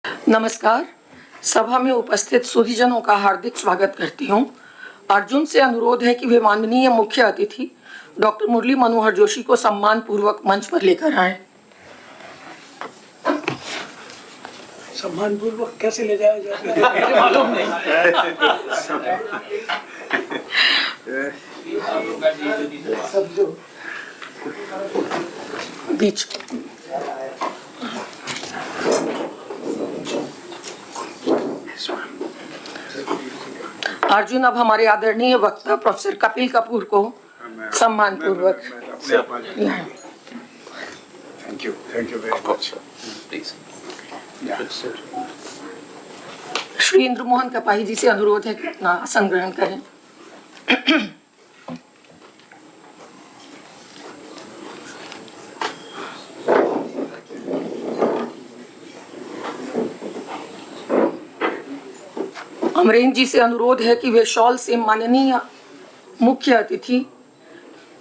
नमस्कार। सभा में उपस्थित सुधीजनों का हार्दिक स्वागत करती हूँ। अर्जुन से अनुरोध है कि वे माननीय मुख्य अतिथि डॉक्टर मुरली मनोहर जोशी को सम्मान पूर्वक मंच पर लेकर आए। सम्मान पूर्वक कैसे ले जाया जाए मालूम नहीं। सब जो बीच अर्जुन अब हमारे आदरणीय वक्ता प्रोफेसर कपिल कपूर को सम्मान पूर्वक। Thank you very much. Shri Indra Mohan Kapahi ji से अनुरोध है कि अपना आसन ग्रहण करें। अमरेंद्र जी से अनुरोध है कि वे शॉल से माननीय मुख्य अतिथि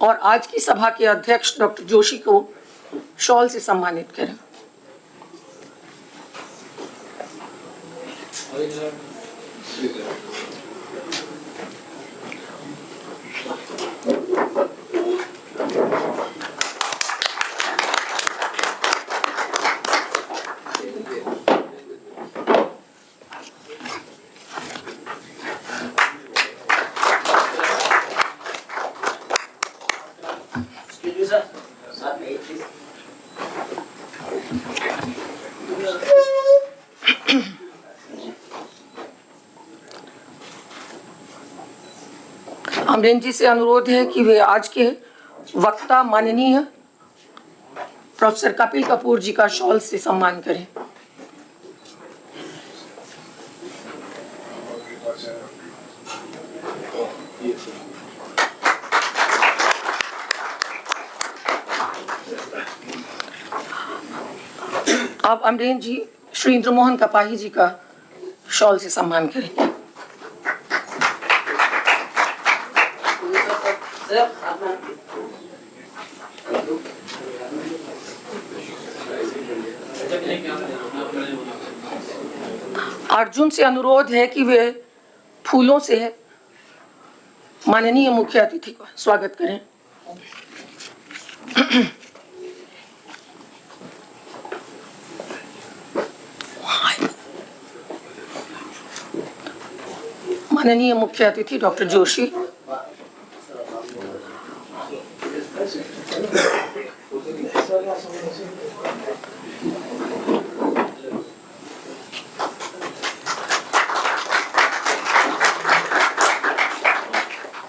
और आज की सभा के अध्यक्ष डॉक्टर जोशी को शॉल से सम्मानित करें। अमरेंद्र जी से अनुरोध है कि वे आज के वक्ता माननीय प्रोफेसर कपिल कपूर जी का शॉल से सम्मान करें। अब अमरेंद्र जी श्री इंद्र मोहन कपाही जी का शॉल से सम्मान करेंगे। अर्जुन से अनुरोध है कि वे फूलों से माननीय मुख्य अतिथि का स्वागत करें। माननीय मुख्य अतिथि डॉक्टर जोशी।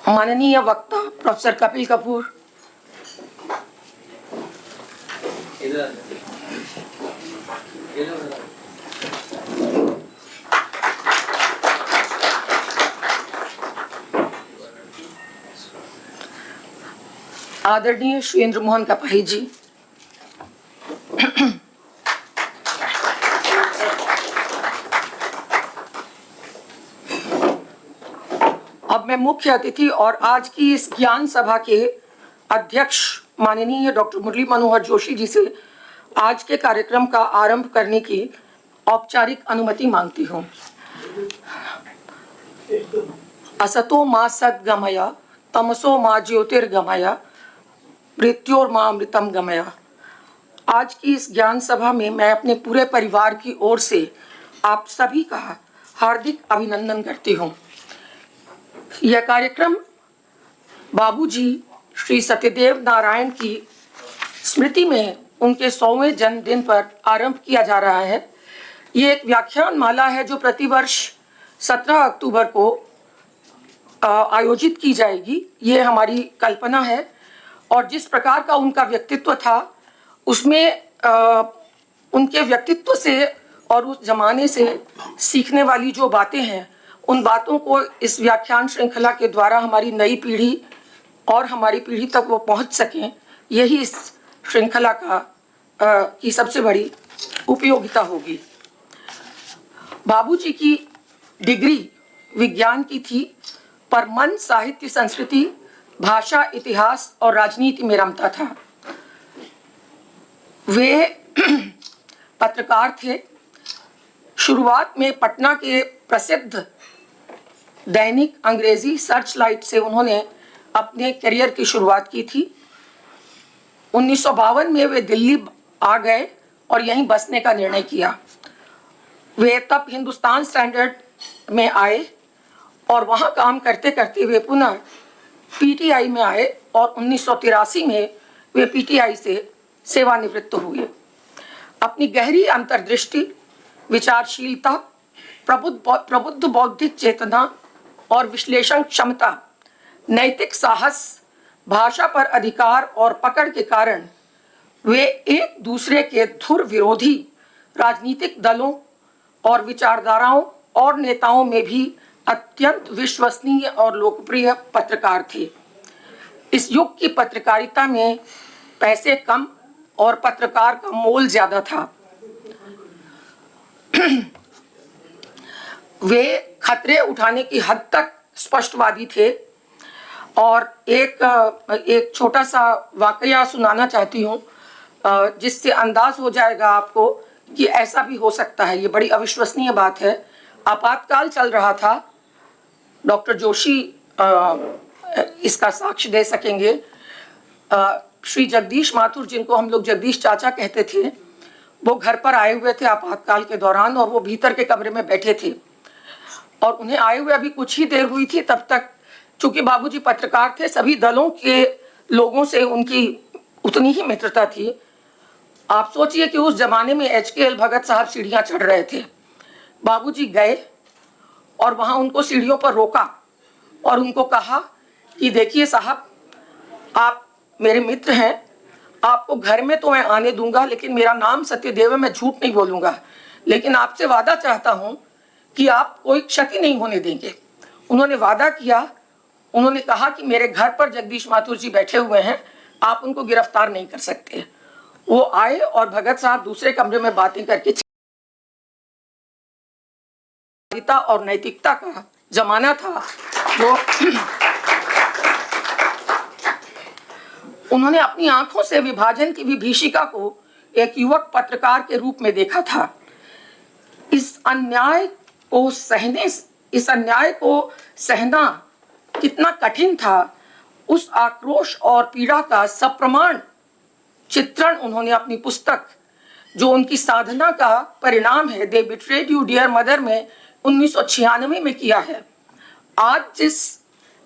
माननीय वक्ता प्रोफेसर कपिल कपूर। आदरणीय श्री इंद्र मोहन कपाही जी। अब मैं मुख्य अतिथि और आज की इस ज्ञान सभा के अध्यक्ष माननीय डॉक्टर मुरली मनोहर जोशी जी से आज के कार्यक्रम का आरंभ करने की औपचारिक अनुमति मांगती हूँ। असतो मा सद्गमय तमसो मा ज्योतिर्गमय मृत्योर्मा अमृतम गमय। आज की इस ज्ञान सभा में मैं अपने पूरे परिवार की ओर से आप सभी का हार्दिक अभिनंदन करती हूँ। यह कार्यक्रम बाबूजी श्री सत्यदेव नारायण की स्मृति में उनके 100वें जन्मदिन पर आरंभ किया जा रहा है। ये एक व्याख्यान माला है जो प्रतिवर्ष 17 अक्टूबर को आयोजित की जाएगी। ये हमारी कल्पना है और जिस प्रकार का उनका व्यक्तित्व था उसमें उनके व्यक्तित्व से और उस जमाने से सीखने वाली जो बातें हैं उन बातों को इस व्याख्यान श्रृंखला के द्वारा हमारी नई पीढ़ी और हमारी पीढ़ी तक वो पहुंच सकें, यही इस श्रृंखला की सबसे बड़ी उपयोगिता होगी। बाबूजी की डिग्री विज्ञान की थी पर मन साहित्य संस्कृति भाषा इतिहास और राजनीति में रमता था। वे पत्रकार थे शुरुआत में पटना के प्रसिद्ध दैनिक अंग्रेजी सर्चलाइट से उन्होंने अपने करियर की शुरुआत की थी। 1952 में वे दिल्ली आ गए और यहीं बसने का निर्णय किया। वे तब हिंदुस्तान स्टैंडर्ड में आए और वहाँ काम करते करते वे पुनः पीटीआई में आए और 1983 में वे पीटीआई से सेवानिवृत्त हुए। अपनी गहरी अंतर्दृष्टि, विचारशीलता, प्रबुद्ध बौद्धिक चेतना और विश्लेषण क्षमता, नैतिक साहस, भाषा पर अधिकार और पकड़ के कारण वे एक दूसरे के धुर विरोधी राजनीतिक दलों और विचारधाराओं और नेताओं में भी अत्यंत विश्वसनीय और लोकप्रिय पत्रकार थे। इस युग की पत्रकारिता में पैसे कम और पत्रकार का मोल ज्यादा था। वे खतरे उठाने की हद तक स्पष्टवादी थे और एक छोटा सा वाकया सुनाना चाहती हूँ जिससे अंदाज हो जाएगा आपको कि ऐसा भी हो सकता है। ये बड़ी अविश्वसनीय बात है। आपातकाल चल रहा था। डॉक्टर जोशी इसका साक्ष्य दे सकेंगे। श्री जगदीश माथुर, जिनको हम लोग जगदीश चाचा कहते थे, वो घर पर आए हुए थे आपातकाल के दौरान और वो भीतर के कमरे में बैठे थे और उन्हें आए हुए अभी कुछ ही देर हुई थी। तब तक चूंकि बाबूजी पत्रकार थे, सभी दलों के लोगों से उनकी उतनी ही मित्रता थी। आप सोचिए कि उस जमाने में HKL भगत साहब सीढ़ियां चढ़ रहे थे। बाबूजी गए और वहां उनको सीढ़ियों पर रोका और उनको कहा कि देखिए साहब, आप मेरे मित्र हैं, आपको घर में तो मैं आने दूंगा, लेकिन मेरा नाम सत्यदेव है, मैं झूठ नहीं बोलूंगा, लेकिन आपसे वादा चाहता हूं कि आप कोई क्षति नहीं होने देंगे। उन्होंने वादा किया। उन्होंने कहा कि मेरे घर पर जगदीश माथुर जी बैठे हुए हैं, आप उनको गिरफ्तार नहीं कर सकते। वो आए और भगत साहब दूसरे कमरे में बातें करके, और नैतिकता का जमाना था, वो उन्होंने अपनी आंखों से विभाजन की विभीषिका को एक युवक पत्रकार के रूप में देखा था। इस अन्याय को सहना कितना कठिन था, उस आक्रोश और पीड़ा का सप्रमाण चित्रण उन्होंने अपनी पुस्तक, जो उनकी साधना का परिणाम है, दे बिट्रेड यू डियर मदर, में 1996 में किया है। आज जिस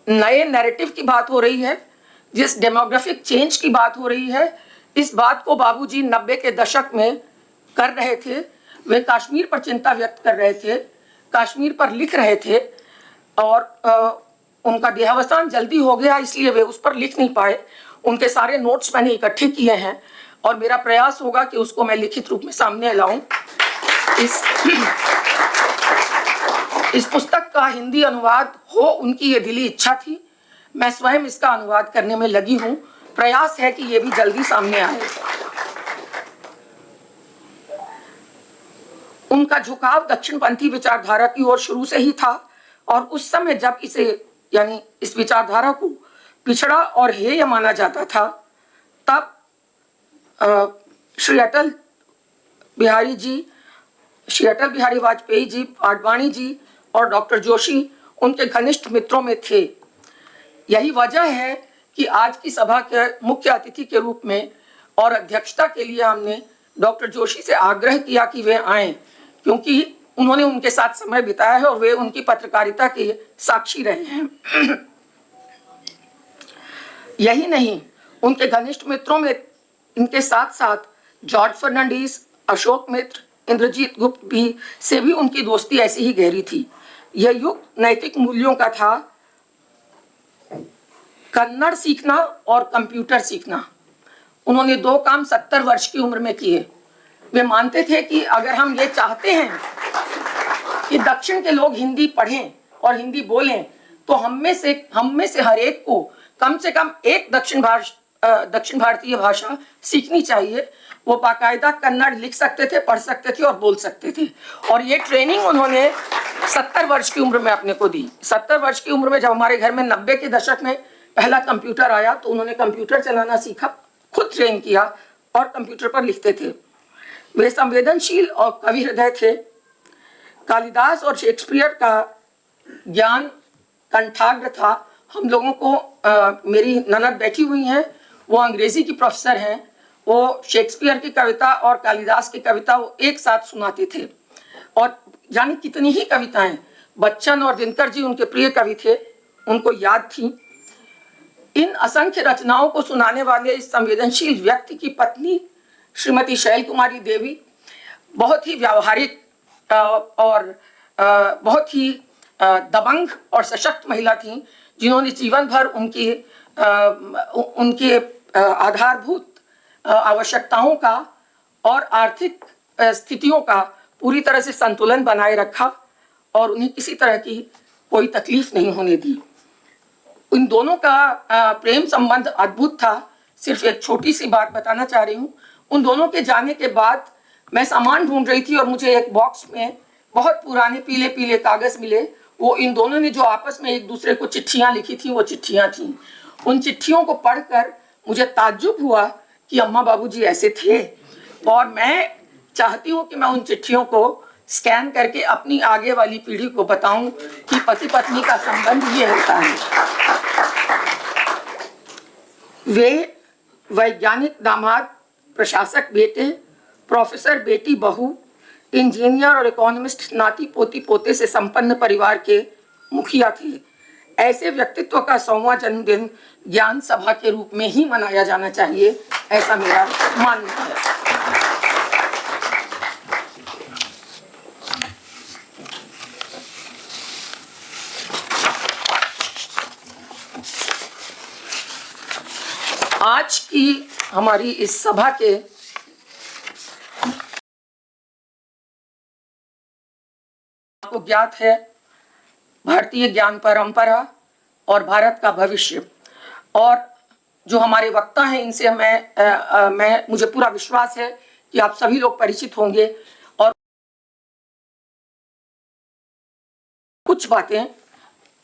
नए नैरेटिव की बात हो रही है, जिस डेमोग्राफिक चेंज की बात हो रही है, इस बात को बाबूजी 90 के दशक में कर रहे थे। वे कश्मीर पर चिंता व्यक्त कर रहे थे, कश्मीर पर लिख रहे थे और उनका देहावसान जल्दी हो गया, इसलिए वे उस पर लिख नहीं पाए। उनके सारे नोट्स मैंने इकट्ठे किए हैं और मेरा प्रयास होगा कि उसको मैं लिखित रूप में सामने लाऊं। इस पुस्तक का हिंदी अनुवाद हो, उनकी ये दिली इच्छा थी। मैं स्वयं इसका अनुवाद करने में लगी हूं। प्रयास है कि ये भी जल्दी सामने आए। उनका झुकाव दक्षिणपंथी विचारधारा की ओर शुरू से ही था और उस समय जब इस विचारधारा को पिछड़ा और हेय माना जाता था, तब श्री अटल बिहारी वाजपेयी जी, आडवाणी जी और डॉक्टर जोशी उनके घनिष्ठ मित्रों में थे। यही वजह है कि आज की सभा के मुख्य अतिथि के रूप में और अध्यक्षता के लिए हमने डॉक्टर जोशी से आग्रह किया कि वे आएं, क्योंकि उन्होंने उनके साथ समय बिताया है और वे उनकी पत्रकारिता के साक्षी रहे हैं। यही नहीं, उनके घनिष्ठ मित्रों में इनके साथ साथ जॉर्ज फर्नांडीज, अशोक मित्र, इंद्रजीत गुप्त से भी उनकी दोस्ती ऐसी ही गहरी थी। यह युग नैतिक मूल्यों का था। कन्नड़ सीखना और कंप्यूटर सीखना, उन्होंने 2 काम 70 वर्ष की उम्र में किए। वे मानते थे कि अगर हम ये चाहते हैं कि दक्षिण के लोग हिंदी पढ़ें और हिंदी बोलें, तो हम में से हर एक को कम से कम एक दक्षिण भारतीय भाषा सीखनी चाहिए। वो बाकायदा कन्नड़ लिख सकते थे, पढ़ सकते थे और बोल सकते थे। और ये ट्रेनिंग उन्होंने 70 वर्ष की उम्र में अपने को दी। 70 वर्ष की उम्र में जब हमारे घर में 90 के दशक में पहला कंप्यूटर आया, तो उन्होंने कंप्यूटर चलाना सीखा, खुद ट्रेन किया और कंप्यूटर पर लिखते थे। वे संवेदनशील और कवि हृदय थे। कालिदास और शेक्सपियर का ज्ञान कंठाग्र था। हम लोगों को मेरी ननद बैठी हुई हैं, वो अंग्रेजी की प्रोफेसर हैं, वो शेक्सपियर की कविता और कालिदास की कविता वो एक साथ सुनाते थे। और जाने कितनी ही कविताएं, बच्चन और दिनकर जी उनके प्रिय कवि थे, उनको याद थी। इन असंख्य रचनाओं को सुनाने वाले इस संवेदनशील व्यक्ति की पत्नी श्रीमती शैल कुमारी देवी बहुत ही व्यावहारिक और बहुत ही दबंग और सशक्त महिला थी, जिन्होंने जीवन भर उनके आधारभूत आवश्यकताओं का और आर्थिक स्थितियों का पूरी तरह से संतुलन बनाए रखा और उन्हें किसी तरह की कोई तकलीफ नहीं होने दी। इन दोनों का प्रेम संबंध अद्भुत था। सिर्फ एक छोटी सी बात बताना चाह रही हूँ। उन दोनों के जाने के बाद मैं सामान ढूंढ रही थी और मुझे एक बॉक्स में बहुत पुराने पीले पीले कागज मिले। वो इन दोनों ने जो आपस में एक दूसरे को चिट्ठियां लिखी थी, वो चिट्ठियां थीं। उन चिट्ठियों को पढ़कर मुझे ताज्जुब हुआ कि अम्मा बाबूजी ऐसे थे, और मैं चाहती हूँ कि मैं उन चिट्ठियों को स्कैन करके अपनी आगे वाली पीढ़ी को बताऊं कि पति पत्नी का संबंध ये होता है। वे वैज्ञानिक दामाद, प्रशासक बेटे, प्रोफेसर बेटी बहू, इंजीनियर और इकोनॉमिस्ट नाती पोती पोते से संपन्न परिवार के मुखिया थे। ऐसे व्यक्तित्व का 100वां जन्मदिन ज्ञान सभा के रूप में ही मनाया जाना चाहिए, ऐसा मेरा मानना है। आज की हमारी इस सभा के आपको ज्ञात है भारतीय ज्ञान परंपरा और भारत का भविष्य, और जो हमारे वक्ता हैं इनसे मुझे पूरा विश्वास है कि आप सभी लोग परिचित होंगे। और कुछ बातें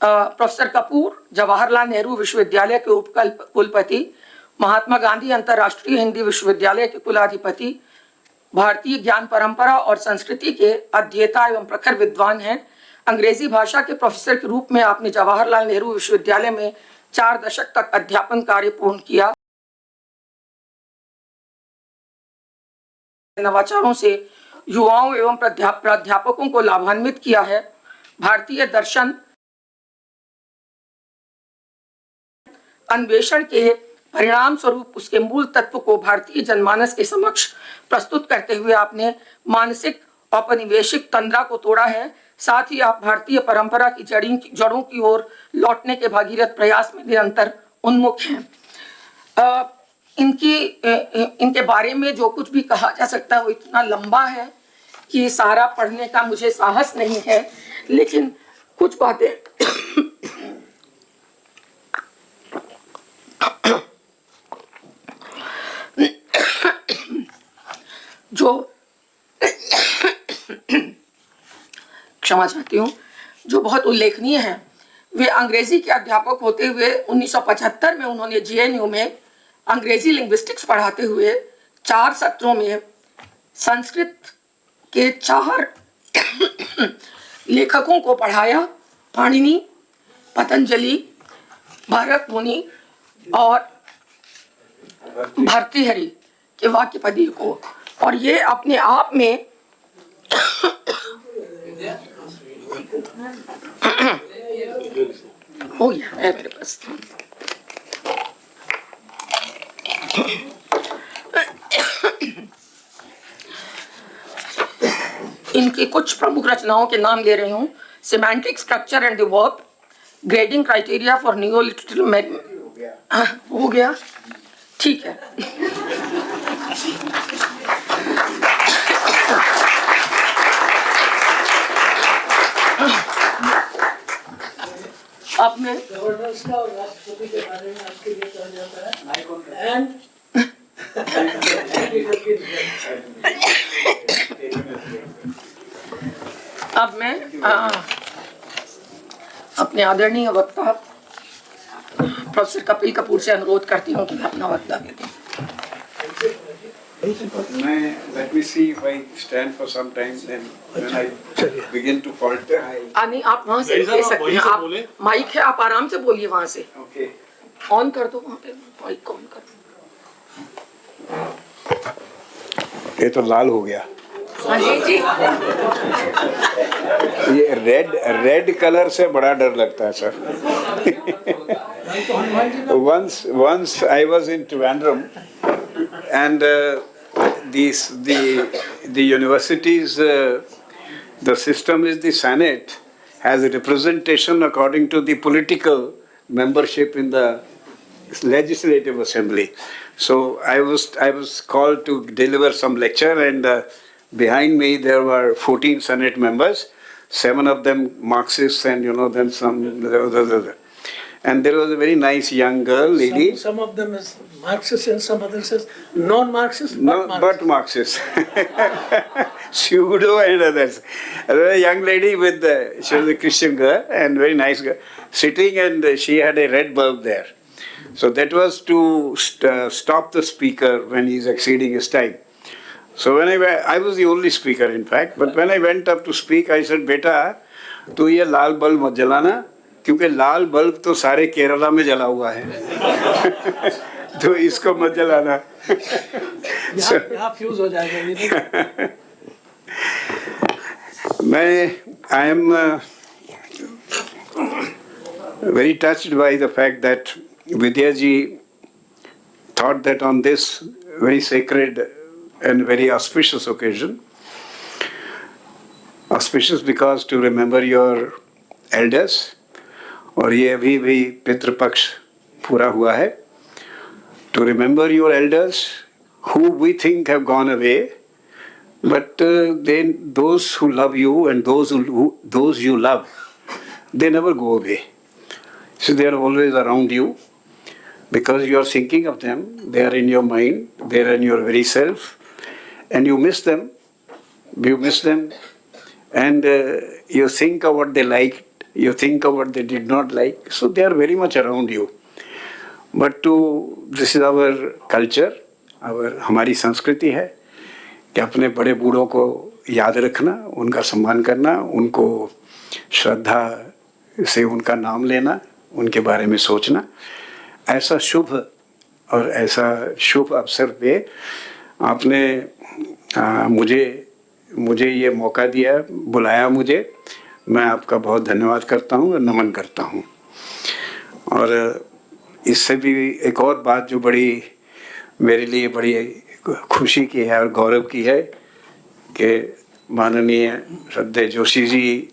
प्रोफेसर कपूर जवाहरलाल नेहरू विश्वविद्यालय के उप कुलपति, महात्मा गांधी अंतर्राष्ट्रीय हिंदी विश्वविद्यालय के कुलाधिपति, भारतीय ज्ञान परंपरा और संस्कृति के अध्येता एवं प्रखर विद्वान हैं। अंग्रेजी भाषा के प्रोफेसर के रूप में आपने जवाहरलाल नेहरू विश्वविद्यालय में 4 दशक तक अध्यापन कार्य पूर्ण किया। नवाचारों से युवाओं एवं प्राध्यापकों को लाभान्वित किया है। भारतीय दर्शन अन्वेषण के परिणाम स्वरूप उसके मूल तत्व को भारतीय जनमानस के समक्ष प्रस्तुत करते हुए आपने मानसिक औपनिवेशिक तंद्रा को तोड़ा है। साथ ही आप भारतीय परंपरा की जड़ों की ओर लौटने के भागीरथ प्रयास में निरंतर उन्मुख हैं। इनके बारे में जो कुछ भी कहा जा सकता है वो इतना लंबा है कि सारा पढ़ने का मुझे साहस नहीं है, लेकिन कुछ बातें जो क्षमा चाहती हूँ, जो बहुत उल्लेखनीय है। वे अंग्रेजी के अध्यापक होते हुए 1975 में उन्होंने जेएनयू में अंग्रेजी लिंग्विस्टिक्स पढ़ाते हुए 4 सत्रों में संस्कृत के 4 लेखकों को पढ़ाया, पाणिनि, पतंजलि, भरत मुनि और भर्तृहरि के वाक्यपदी को। और ये अपने आप में हो गया है मेरे पास। इनकी कुछ प्रमुख रचनाओं के नाम ले रही हूँ। Semantic structure and the verb, grading criteria for neolithical हो गया, ठीक है। अब मैं गवर्नेंस का और राष्ट्रपति के बारे में आपके लिए कहा जाता है एंड अब मैं अपने आदरणीय वक्ता प्रोफेसर कपिल कपूर से अनुरोध करती हूँ कि अपना वक्तव्य दें। Let me see if I stand for some time, then when I begin to falter, नहीं, आप वहाँ से ले सकते हैं, आप माइक है, आप आराम से बोलिए वहाँ से। okay. ऑन कर दो वहाँ पे, माइक ऑन कर दो। ये तो लाल हो गया। हाँ जी। ये रेड कलर से बड़ा डर लगता है sir. once I was in Trivandrum, and the universities, the system is the Senate has a representation according to the political membership in the legislative assembly. So I was called to deliver some lecture, and behind me there were 14 Senate members, 7 of them Marxists, and then some. And there was a very nice young girl, lady. Some of them is Marxist and some others is non-Marxist, But Marxist. Pseudo and others. A young lady with, she was a Christian girl and very nice girl, sitting, and she had a red bulb there. So that was to stop the speaker when he's exceeding his time. So when I was the only speaker in fact, but when I went up to speak, I said, "Beta, tu ye laal bulb mat jalana, क्योंकि लाल bulb तो सारे केरला में जला हुआ है, तो इसको मत जलाना." यहाँ फ्यूज हो जाएगा। I am very touched by the fact that Vidya ji thought that on this very sacred and very auspicious occasion, auspicious because to remember your elders, और ये अभी भी पितृपक्ष पूरा हुआ है, to remember your elders who we think have gone away, but then those who love you and those you love, they never go away. So they are always around you because you are thinking of them. They are in your mind. They are in your very self, and you miss them. You miss them, and you think of what they liked. You think of what they did not like. So they are very much around you. But this is our culture. हमारी संस्कृति है कि अपने बड़े बूढ़ों को याद रखना, उनका सम्मान करना, उनको श्रद्धा से उनका नाम लेना, उनके बारे में सोचना। ऐसा शुभ और ऐसा शुभ अवसर पे आपने मुझे ये मौका दिया, बुलाया मुझे। मैं आपका बहुत धन्यवाद करता हूँ और नमन करता हूँ। और इससे भी एक और बात जो बड़ी मेरे लिए बड़ी खुशी की है और गौरव की है कि माननीय श्रद्धेय जोशी जी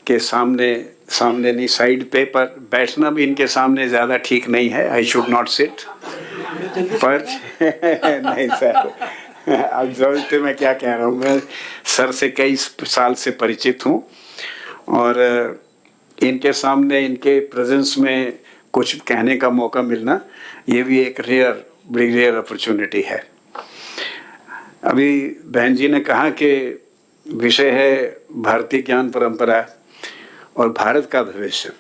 के सामने नहीं, साइड पे, पर बैठना भी इनके सामने ज़्यादा ठीक नहीं है। आई शुड नॉट सिट, पर नहीं सर, अब समझते मैं क्या कह रहा हूँ। मैं सर से कई साल से परिचित हूँ और इनके सामने, इनके प्रेजेंस में कुछ कहने का मौका मिलना, ये भी एक बड़ी रेयर अपॉर्चुनिटी है। अभी बहन जी ने कहा कि विषय है भारतीय ज्ञान परंपरा और भारत का भविष्य।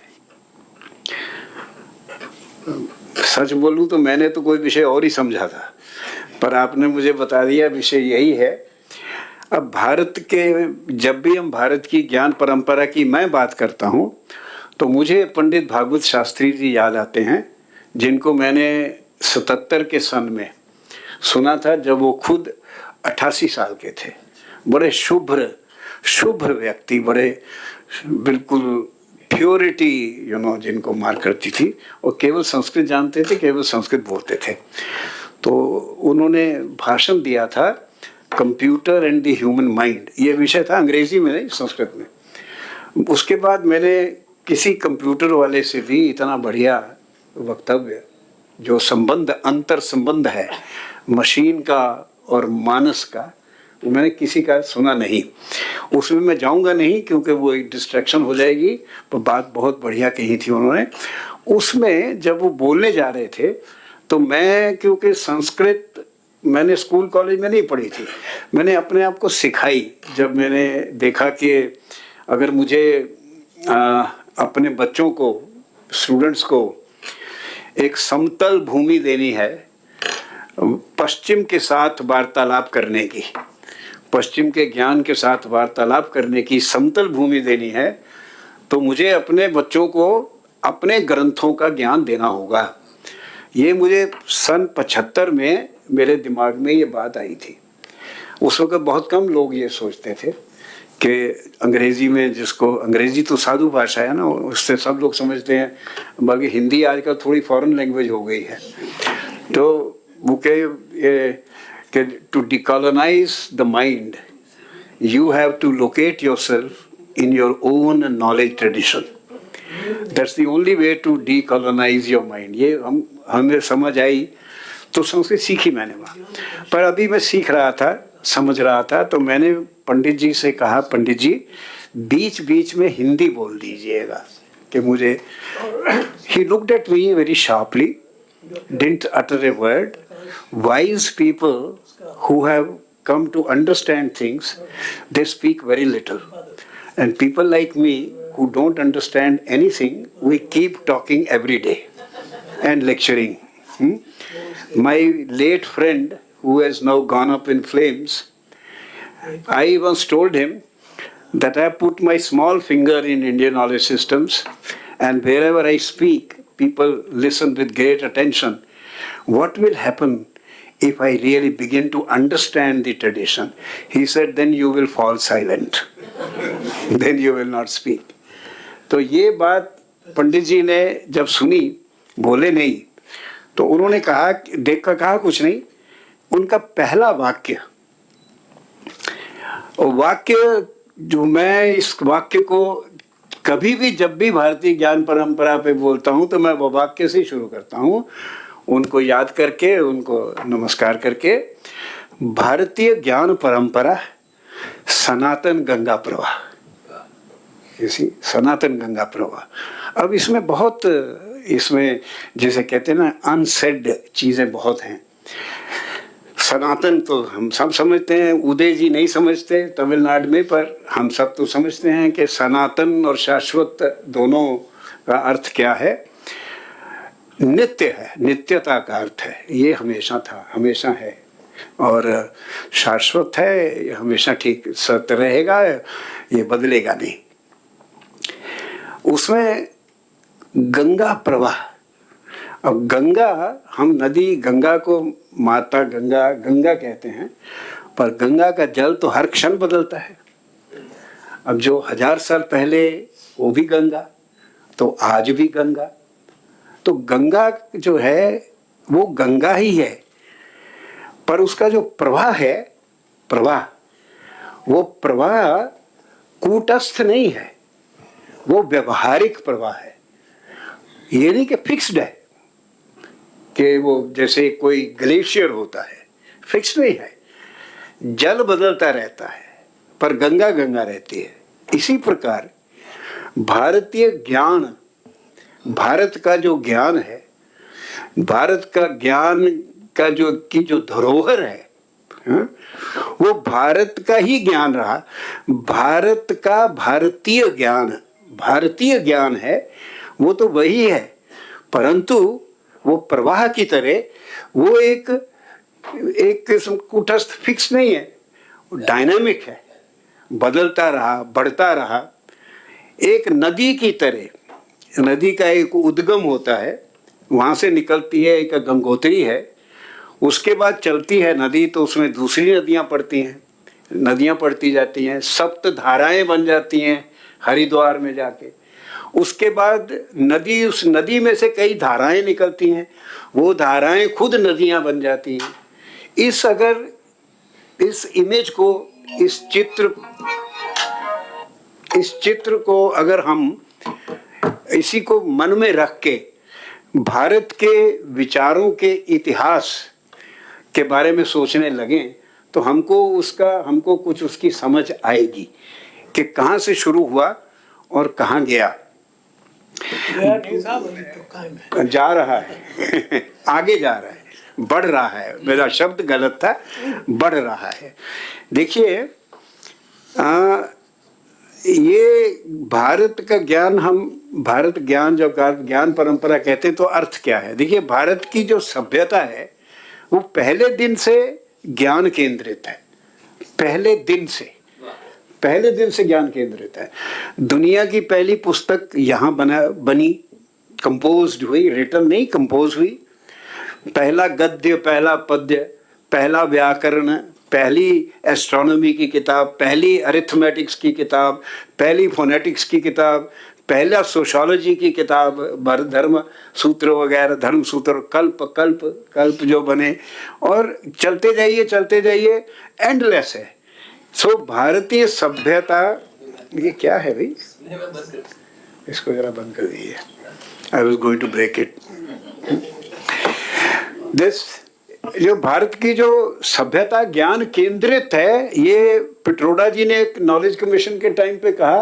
सच बोलूं तो मैंने तो कोई विषय और ही समझा था, पर आपने मुझे बता दिया विषय यही है। अब जब भी हम भारत की ज्ञान परंपरा की मैं बात करता हूँ तो मुझे पंडित भागवत शास्त्री जी याद आते हैं, जिनको मैंने 77 के सन में सुना था, जब वो खुद 88 साल के थे। बड़े शुभ व्यक्ति, बड़े बिल्कुल प्योरिटी जिनको मार करती थी, और केवल संस्कृत जानते थे, केवल संस्कृत बोलते थे। तो उन्होंने भाषण दिया था, computer and the human mind, ये विषय था, अंग्रेजी में नहीं, संस्कृत में। उसके बाद मैंने किसी कंप्यूटर वाले से भी इतना बढ़िया वक्तव्य, जो अंतर संबंध है मशीन का और मानस का, वो मैंने किसी का सुना नहीं। उसमें मैं जाऊंगा नहीं क्योंकि वो एक डिस्ट्रैक्शन हो जाएगी, पर बात बहुत बढ़िया कही थी उन्होंने। उसमें जब वो बोलने जा रहे थे तो मैं, क्योंकि संस्कृत मैंने स्कूल कॉलेज में नहीं पढ़ी थी, मैंने अपने आप को सिखाई। जब मैंने देखा कि अगर मुझे अपने बच्चों को, स्टूडेंट्स को एक समतल भूमि देनी है, पश्चिम के साथ वार्तालाप करने की, पश्चिम के ज्ञान के साथ वार्तालाप करने की समतल भूमि देनी है, तो मुझे अपने बच्चों को अपने ग्रंथों का ज्ञान देना होगा। ये मुझे सन 75 में मेरे दिमाग में ये बात आई थी। उस वक्त बहुत कम लोग ये सोचते थे कि अंग्रेजी में, जिसको अंग्रेजी तो साधु भाषा है ना, उससे सब लोग समझते हैं, बल्कि हिंदी आजकल थोड़ी फॉरेन लैंग्वेज हो गई है। तो वो कि to decolonise the mind you have to locate yourself in your own knowledge tradition. That's the only way to decolonise your mind. ये हमें समझ आई तो संस्कृत सीखी मैंने वहाँ। पर अभी मैं सीख रहा था, समझ रहा था, तो मैंने पंडित जी से कहा, पंडित जी बीच बीच में हिंदी बोल दीजिएगा कि मुझे। He looked at me very sharply, didn't utter a word. Wise people who have come to understand things, they speak very little. And people like me who don't understand anything, we keep talking every day and lecturing. My late friend, who has now gone up in flames, I once told him that I put my small finger in Indian knowledge systems, and wherever I speak, people listen with great attention. What will happen if I really begin to understand the tradition? He said, then you will fall silent. Then you will not speak. तो ये बात पंडित जी ने जब सुनी, बोले नहीं, तो उन्होंने कहा, देख कर कहा कुछ नहीं, उनका पहला वाक्य, और वाक्य जो मैं इस वाक्य को कभी भी जब भी भारतीय ज्ञान परंपरा पे बोलता हूँ तो मैं वो वाक्य से शुरू करता हूँ, उनको याद करके, उनको नमस्कार करके। भारतीय ज्ञान परंपरा सनातन गंगा प्रवाह, इसी सनातन गंगा प्रवाह। अब इसमें बहुत, इसमें जैसे कहते हैं ना, अनसेड चीज़ें बहुत हैं। सनातन तो हम सब समझते हैं, उदय जी नहीं समझते तमिलनाडु में, पर हम सब तो समझते हैं कि सनातन और शाश्वत दोनों का अर्थ क्या है। नित्य है, नित्यता का अर्थ है, ये हमेशा था, हमेशा है, और शाश्वत है, ये हमेशा ठीक सत्य रहेगा, ये बदलेगा नहीं। उसमें गंगा प्रवाह, अब गंगा, हम नदी, गंगा को माता गंगा, गंगा कहते हैं, पर गंगा का जल तो हर क्षण बदलता है। अब जो 1000 साल पहले वो भी गंगा, तो आज भी गंगा। तो गंगा जो है वो गंगा ही है, पर उसका जो प्रवाह है, प्रवाह, वो प्रवाह कूटस्थ नहीं है, वो व्यवहारिक प्रवाह है। ये नहीं कि फिक्स्ड है, कि वो जैसे कोई ग्लेशियर होता है, फिक्स नहीं है, जल बदलता रहता है, पर गंगा गंगा रहती है। इसी प्रकार भारतीय ज्ञान, भारत का जो ज्ञान है, भारत का ज्ञान का जो धरोहर है, वो भारत का ही ज्ञान रहा। भारत का भारतीय ज्ञान, भारतीय ज्ञान है, वो तो वही है, परंतु वो प्रवाह की तरह, वो एक किस्म कूटस्थ फिक्स नहीं है, वो डायनामिक है, बदलता रहा, बढ़ता रहा। एक नदी की तरह, नदी का एक उद्गम होता है, वहाँ से निकलती है, एक गंगोत्री है, उसके बाद चलती है नदी, तो उसमें दूसरी नदियाँ पड़ती हैं, नदियाँ पड़ती जाती हैं, सप्त धाराएं बन जाती हैं हरिद्वार में जाके। उसके बाद नदी, उस नदी में से कई धाराएं निकलती हैं, वो धाराएं खुद नदियाँ बन जाती हैं। अगर इस इमेज को, इस चित्र को अगर हम इसी को मन में रख के भारत के विचारों के इतिहास के बारे में सोचने लगें, तो हमको कुछ उसकी समझ आएगी कि कहाँ से शुरू हुआ और कहाँ गया। नहीं साहब, अभी तो कायम है, जा रहा है आगे जा रहा है, बढ़ रहा है, मेरा शब्द गलत था, बढ़ रहा है। देखिए, ये भारत का ज्ञान, हम भारत ज्ञान, जब ज्ञान परंपरा कहते हैं तो अर्थ क्या है। देखिए, भारत की जो सभ्यता है वो पहले दिन से ज्ञान केंद्रित है, पहले दिन से ज्ञान केंद्रित है। दुनिया की पहली पुस्तक यहाँ बनी, कंपोज्ड हुई, रिटन नहीं, कंपोज हुई। पहला गद्य, पहला पद्य, पहला व्याकरण, पहली एस्ट्रोनॉमी की किताब, पहली अरिथमेटिक्स की किताब, पहली फोनेटिक्स की किताब, पहला सोशियोलॉजी की किताब, धर्म सूत्र वगैरह, धर्म सूत्र, कल्प जो बने, और चलते जाइए, एंडलेस है। सो भारतीय सभ्यता, ये क्या है भाई, इसको जरा बंद कर दीजिए, I was going to break it. This जो भारत की जो सभ्यता ज्ञान केंद्रित है, ये पिट्रोडा जी ने एक नॉलेज कमीशन के टाइम पे कहा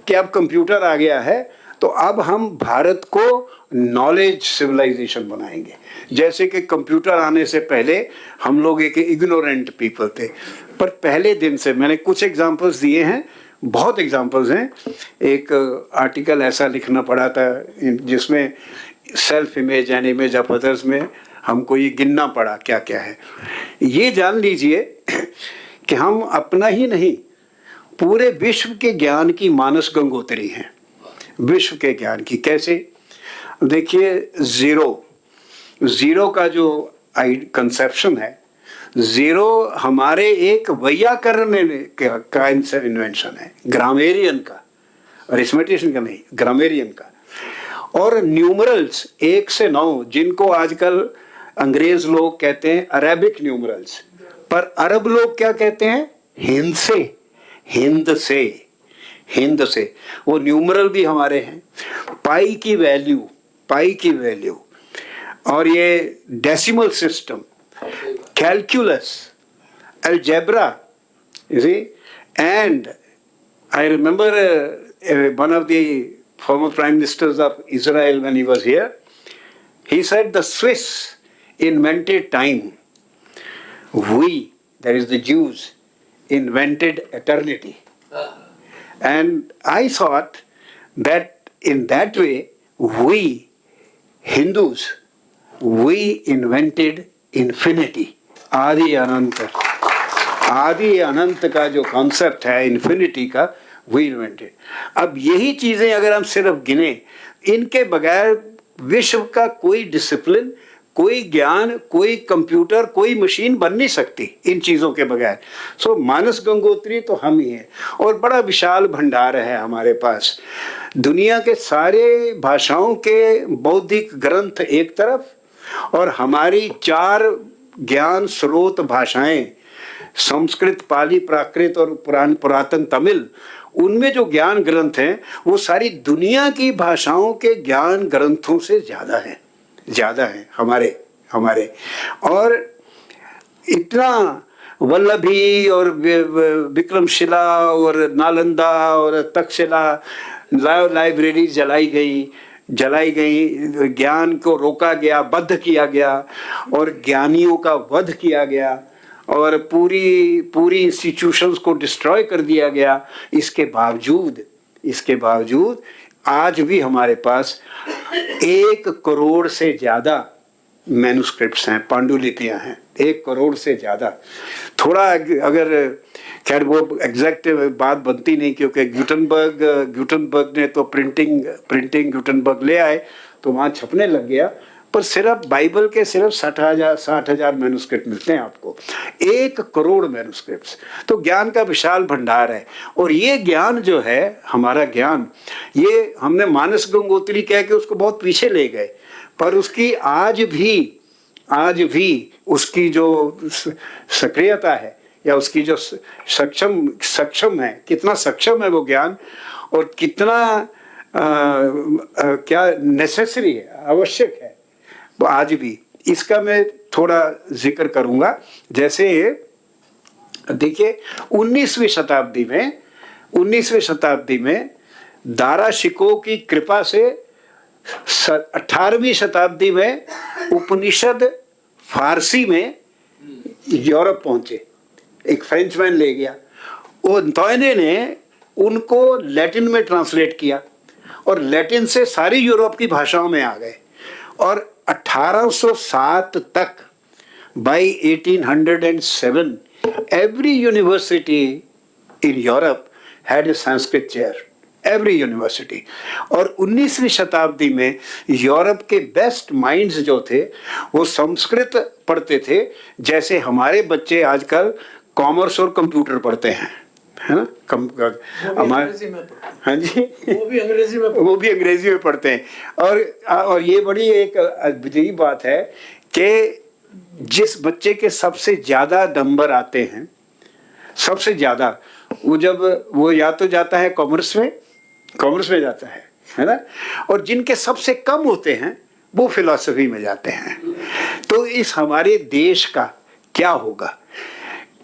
कि अब कंप्यूटर आ गया है तो अब हम भारत को नॉलेज सिविलाइजेशन बनाएंगे। जैसे कि कंप्यूटर आने से पहले हम लोग एक इग्नोरेंट पीपल थे, पर पहले दिन से, मैंने कुछ एग्जांपल्स दिए हैं, बहुत एग्जांपल्स हैं। एक आर्टिकल ऐसा लिखना पड़ा था जिसमें self image and image of others में हमको ये गिनना पड़ा क्या क्या है। ये जान लीजिए कि हम अपना ही नहीं, पूरे विश्व के ज्ञान की मानस गंगोत्री हैं, विश्व के ज्ञान की। कैसे? देखिए, जीरो का जो कंसेप्शन है, जीरो हमारे एक वैयाकरण का इन्वेंशन है, ग्रामेरियन का, अरिथमेटिशियन का नहीं, ग्रामेरियन का। और न्यूमरल्स 1 से 9, जिनको आजकल अंग्रेज लोग कहते हैं अरेबिक न्यूमरल्स, पर अरब लोग क्या कहते हैं? हिंद से वो न्यूमरल भी हमारे हैं। पाई की वैल्यू, और ये decimal system, calculus, algebra, you see, and I remember one of the former prime ministers of Israel when he was here, he said the Swiss invented time. We, that is the Jews, invented eternity. And I thought that in that way, we Hindus, we invented infinity. आदि अनंत का जो concept है infinity का, we invented. अब यही चीजें अगर हम सिर्फ गिने, इनके बगैर विश्व का कोई डिसिप्लिन, कोई ज्ञान, कोई कंप्यूटर, कोई मशीन बन नहीं सकती इन चीज़ों के बगैर। सो मानस गंगोत्री तो हम ही हैं, और बड़ा विशाल भंडार है हमारे पास। दुनिया के सारे भाषाओं के बौद्धिक ग्रंथ एक तरफ, और हमारी 4 ज्ञान स्रोत भाषाएं, संस्कृत, पाली, प्राकृत और पुरातन तमिल, उनमें जो ज्ञान ग्रंथ हैं वो सारी दुनिया की भाषाओं के ज्ञान ग्रंथों से ज़्यादा हैं हमारे। और इतना वल्लभी और विक्रमशिला और नालंदा और तक्षशिला लाइब्रेरी जलाई गई, ज्ञान को रोका गया, बद्ध किया गया, और ज्ञानियों का वध किया गया, और पूरी इंस्टीट्यूशंस को डिस्ट्रॉय कर दिया गया। इसके बावजूद आज भी हमारे पास 1 करोड़ से ज़्यादा मैन्युस्क्रिप्ट्स हैं, पांडुलिपियां हैं, 1 करोड़ से ज़्यादा। थोड़ा अगर खैर वो एग्जैक्ट बात बनती नहीं, क्योंकि ग्यूटनबर्ग ने तो प्रिंटिंग ग्यूटनबर्ग ले आए तो वहाँ छपने लग गया, पर सिर्फ बाइबल के सिर्फ 60,000 मैन्युस्क्रिप्ट मिलते हैं आपको, 1 करोड़ मैन्युस्क्रिप्ट्स। तो ज्ञान का विशाल भंडार है। और ये ज्ञान जो है, हमारा ज्ञान, ये हमने मानस गंगोत्री कह के उसको बहुत पीछे ले गए, पर उसकी आज भी उसकी जो सक्रियता है, या उसकी जो सक्षम है, कितना सक्षम है वो ज्ञान, और कितना क्या नेसेसरी है, आवश्यक है, वो आज भी। इसका मैं थोड़ा जिक्र करूंगा। जैसे देखिए, 19वीं शताब्दी में दारा शिकोह की कृपा से 18वीं शताब्दी में उपनिषद फारसी में यूरोप पहुंचे। एक फ्रेंचमैन ले गया, वो तोयने ने उनको लैटिन में ट्रांसलेट किया, और लैटिन से सारी यूरोप की भाषाओं में आ गए। और 1807 तक by 1807 every university in Europe had a Sanskrit chair. Every university. और 19वीं शताब्दी में यूरोप के बेस्ट माइंड्स जो थे वो संस्कृत पढ़ते थे, जैसे हमारे बच्चे आजकल कॉमर्स और कंप्यूटर पढ़ते हैं, है ना। हमारे, हाँ जी, वो भी अंग्रेजी में पढ़ते हैं। और ये बड़ी एक अद्भुत बात है कि जिस बच्चे के सबसे ज़्यादा नंबर आते हैं, सबसे ज़्यादा, वो या तो जाता है कॉमर्स में जाता है ना, और जिनके सबसे कम होते हैं वो फिलॉसफी में जाते हैं। तो इस हमारे देश का क्या होगा?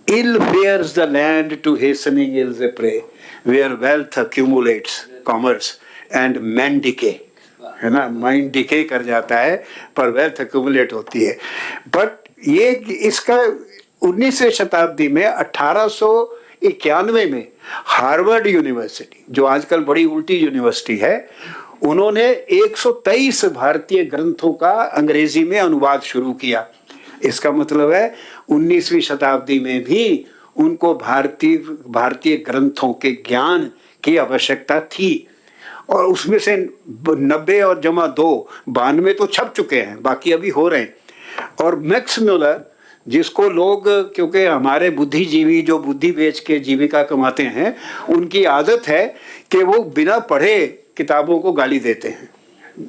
Ill fares the land to hastening ills a prey, where wealth accumulates, commerce and men decay, है ना। माइंड डिके कर जाता है पर वेल्थ एक्यूमुलेट होती है। बट ये इसका 19वीं शताब्दी में 1891 में हार्वर्ड यूनिवर्सिटी, जो आजकल बड़ी उल्टी यूनिवर्सिटी है, उन्होंने 123 भारतीय ग्रंथों का अंग्रेजी में अनुवाद शुरू किया। इसका मतलब है 19वीं शताब्दी में भी उनको भारतीय ग्रंथों के ज्ञान की आवश्यकता थी। और उसमें से 90 और जमा 2 92 तो छप चुके हैं, बाकी अभी हो रहे हैं। और मैक्स म्यूलर, जिसको लोग, क्योंकि हमारे बुद्धिजीवी जो बुद्धि बेच के जीविका कमाते हैं, उनकी आदत है कि वो बिना पढ़े किताबों को गाली देते हैं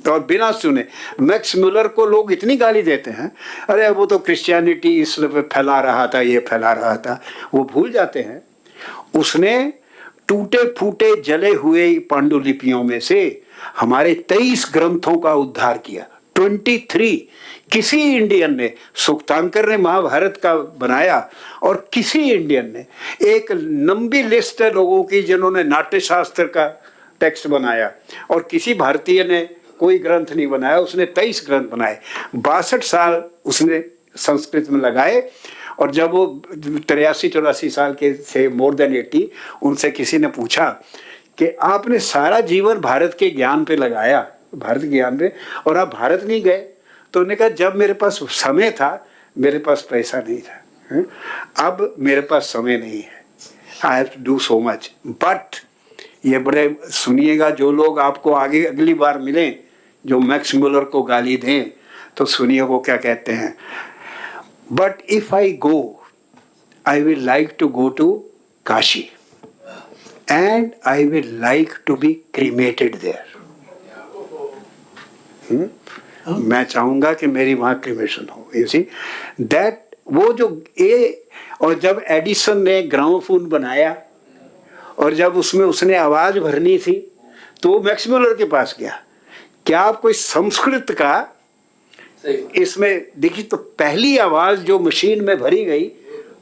और बिना सुने। मैक्स म्यूलर को लोग इतनी गाली देते हैं, अरे वो तो क्रिश्चियनिटी इसलिए फैला रहा था, ये फैला रहा था। वो भूल जाते हैं उसने टूटे फूटे जले हुए पांडुलिपियों में से हमारे 23 ग्रंथों का उद्धार किया। 23 किसी इंडियन ने, सुक्तांकर ने महाभारत का बनाया, और किसी इंडियन ने, एक लंबी लिस्ट है लोगों की जिन्होंने नाट्य शास्त्र का टेक्स्ट बनाया, और किसी भारतीय ने कोई ग्रंथ नहीं बनाया। उसने 23 ग्रंथ बनाए, 62 साल उसने संस्कृत में लगाए। और जब वो 83-84 साल के थे, मोर देन 80, उनसे किसी ने पूछा कि आपने सारा जीवन भारत के ज्ञान पे लगाया, भारत के ज्ञान पे, और आप भारत नहीं गए? तो उन्होंने कहा जब मेरे पास समय था, मेरे पास पैसा नहीं था, अब मेरे पास समय नहीं है। I have to do so much. But ये बड़े सुनिएगा, जो लोग आपको आगे अगली बार मिलें, जो मैक्स म्यूलर को गाली दें, तो सुनिए वो क्या कहते हैं। But if I go, I will like to go to Kashi and I will like to be cremated there. मैं चाहूंगा कि मेरी वहां क्रीमेशन हो। यू सी दैट, वो जो और जब एडिसन ने ग्रामोफोन बनाया और जब उसमें उसने आवाज भरनी थी, तो मैक्स म्यूलर के पास गया। क्या आपको इस संस्कृत का इसमें देखिए, तो पहली आवाज जो मशीन में भरी गई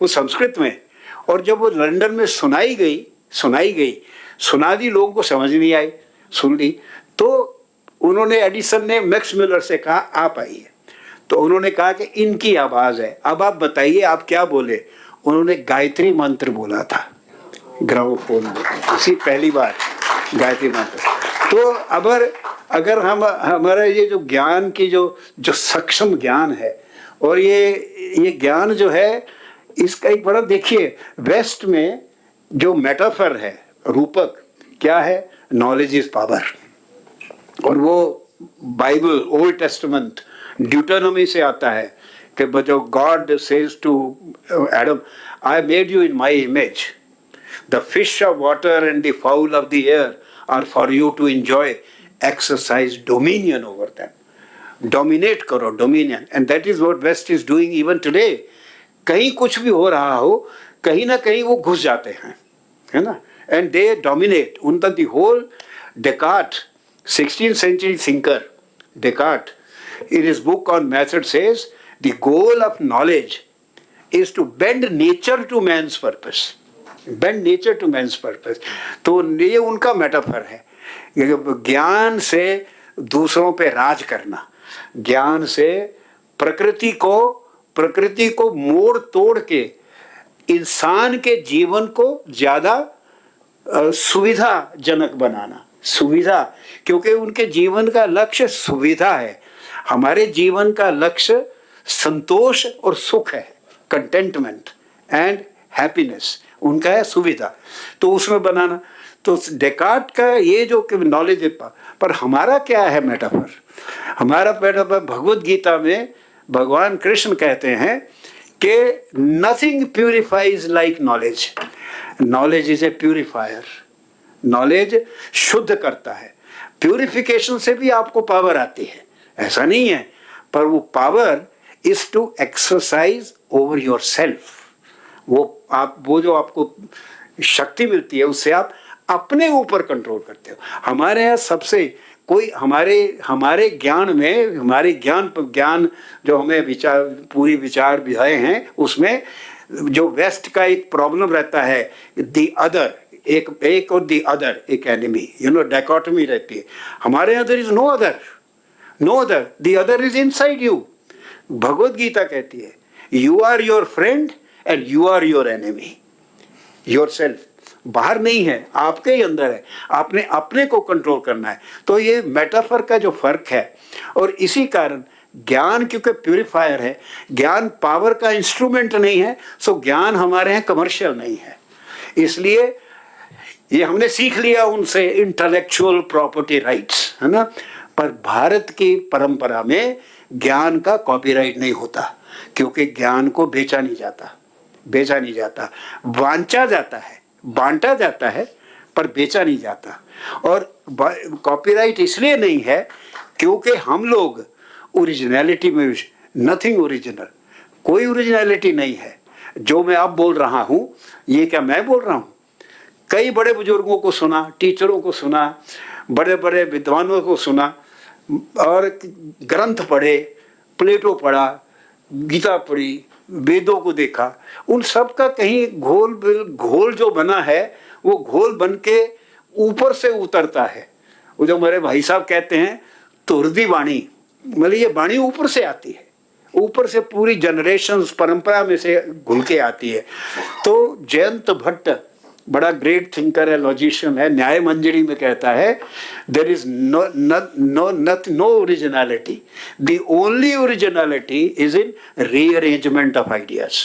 वो संस्कृत में, और जब वो लंदन में सुनाई गई, सुना दी, लोगों को समझ नहीं आई, सुन ली, तो उन्होंने, एडिसन ने मैक्स म्यूलर से कहा आप आइए। तो उन्होंने कहा कि इनकी आवाज है, अब आप बताइए आप क्या बोले। उन्होंने गायत्री मंत्र बोला था ग्रामोफोन में, इसी पहली बार गायत्री मंत्र। तो अगर हम हमारा ये जो ज्ञान की जो सक्षम ज्ञान है, और ये ज्ञान जो है, इसका एक बड़ा देखिए, वेस्ट में जो मेटाफर है, रूपक क्या है, नॉलेज इज पावर। और वो बाइबल, ओल्ड टेस्टामेंट, ड्यूटोनॉमी से आता है कि जो God says to Adam, I made you in my image, the fish of water and the fowl of the air are for you to enjoy, exercise dominion over them. Dominate करो, dominion, and that is what West is doing even today. कहीं कुछ भी हो रहा हो, कहीं ना कहीं वो घुस जाते हैं, है ना, एंड दे डोमिनेट। उनका the whole Descartes, 16th century thinker, Descartes, in his book on method says, the goal of knowledge is to bend nature to man's purpose. Bend nature to man's purpose. तो ये उनका metaphor है, ज्ञान से दूसरों पे राज करना, ज्ञान से प्रकृति को मोड़ तोड़ के इंसान के जीवन को ज्यादा सुविधाजनक बनाना। सुविधा, क्योंकि उनके जीवन का लक्ष्य सुविधा है, हमारे जीवन का लक्ष्य संतोष और सुख है, कंटेंटमेंट एंड हैप्पीनेस उनका है, सुविधा। तो उसमें बनाना, तो डेकार्ट का ये जो नॉलेज है, पर हमारा क्या है मेटाफर? हमारा मेटाफर भगवत गीता में भगवान कृष्ण कहते हैं कि nothing purifies like knowledge, knowledge is a purifier. Knowledge शुद्ध करता है, प्यूरिफिकेशन से भी आपको पावर आती है, ऐसा नहीं है, पर वो power is to exercise over yourself. वो जो आपको शक्ति मिलती है उससे आप अपने ऊपर कंट्रोल करते हो। हमारे यहाँ सबसे कोई हमारे ज्ञान में, हमारे ज्ञान जो हमें पूरी विचार विधाए हैं, उसमें जो वेस्ट का एक प्रॉब्लम रहता है, द अदर, एक और द अदर, एक एनिमी, डायकोटमी रहती है। हमारे यहाँ there is no other, the other is inside you. Bhagavad Gita कहती है you are your friend and you are your enemy, your self. बाहर नहीं है, आपके ही अंदर है, आपने अपने को कंट्रोल करना है। तो ये मेटाफर का जो फर्क है, और इसी कारण ज्ञान क्योंकि प्यूरिफायर है, ज्ञान पावर का इंस्ट्रूमेंट नहीं है, सो ज्ञान हमारे यहाँ कमर्शियल नहीं है। इसलिए ये हमने सीख लिया उनसे इंटेलेक्चुअल प्रॉपर्टी राइट्स, है ना। पर भारत की परंपरा में ज्ञान का कॉपीराइट नहीं होता, क्योंकि ज्ञान को बेचा नहीं जाता, बांटा जाता है पर बेचा नहीं जाता। और कॉपीराइट इसलिए नहीं है क्योंकि हम लोग ओरिजिनलिटी में, नथिंग ओरिजिनल, कोई ओरिजिनलिटी नहीं है। जो मैं अब बोल रहा हूँ, ये क्या मैं बोल रहा हूँ? कई बड़े बुजुर्गों को सुना, टीचरों को सुना, बड़े बड़े विद्वानों को सुना, और ग्रंथ पढ़े, प्लेटो पढ़ा, गीता पढ़ी, वेदों को देखा। उन सब का कहीं घोल जो बना है, वो घोल बन के ऊपर से उतरता है। वो जो मेरे भाई साहब कहते हैं तुरदी वाणी, मतलब ये वाणी ऊपर से आती है, ऊपर से पूरी जनरेशंस परंपरा में से घुल के आती है। तो जयंत भट्ट बड़ा ग्रेट थिंकर है, लॉजिशियन है, न्याय मंजरी में कहता है there is no originality, the only originality is in rearrangement of ideas.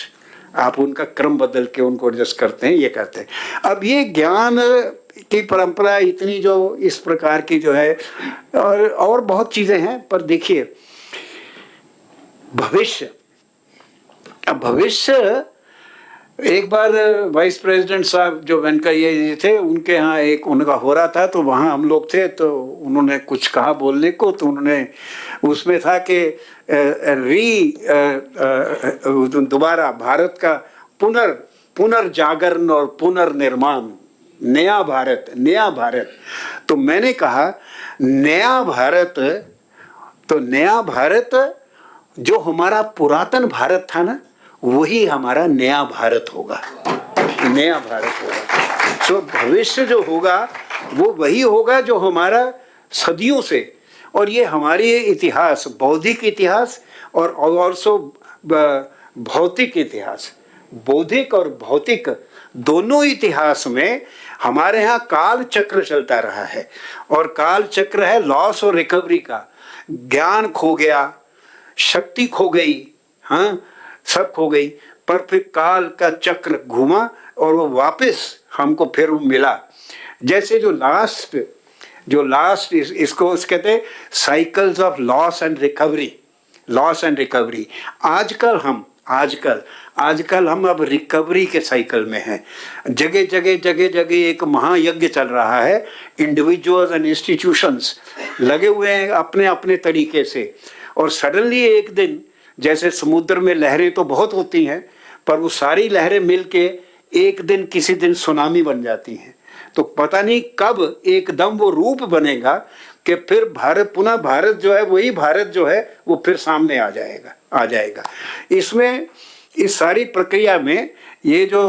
आप उनका क्रम बदल के उनको एडजस्ट करते हैं, ये करते हैं। अब ये ज्ञान की परंपरा इतनी जो इस प्रकार की जो है, और बहुत चीजें हैं, पर देखिए भविष्य, अब भविष्य, एक बार वाइस प्रेसिडेंट साहब जो वेंकैया थे, उनके यहाँ एक उनका हो रहा था, तो वहाँ हम लोग थे, तो उन्होंने कुछ कहा बोलने को, तो उन्होंने उसमें था कि दोबारा भारत का पुनर्जागरण और पुनर्निर्माण, नया भारत। तो मैंने कहा नया भारत जो हमारा पुरातन भारत था ना, वही हमारा नया भारत होगा। सो भविष्य जो होगा वो वही होगा जो हमारा सदियों से, और ये हमारे इतिहास, बौद्धिक इतिहास और ऑल्सो भौतिक इतिहास, बौद्धिक और भौतिक दोनों इतिहास में हमारे यहाँ काल चक्र चलता रहा है। और काल चक्र है लॉस और रिकवरी का। ज्ञान खो गया, शक्ति खो गई, हाँ, सब खो गई, पर फिर काल का चक्र घूमा और वो वापस हमको फिर मिला। जैसे जो लास्ट इसको कहते हैं cycles of loss and recovery. आजकल हम अब रिकवरी के साइकिल में हैं। जगह एक महायज्ञ चल रहा है, इंडिविजुअल्स एंड इंस्टीट्यूशंस लगे हुए हैं अपने अपने तरीके से। और सडनली एक दिन, जैसे समुद्र में लहरें तो बहुत होती हैं, पर वो सारी लहरें मिलके एक दिन किसी दिन सुनामी बन जाती हैं। तो पता नहीं कब एकदम वो रूप बनेगा कि फिर पुनः भारत जो है, वही भारत जो है वो फिर सामने आ जाएगा। इसमें इस सारी प्रक्रिया में ये जो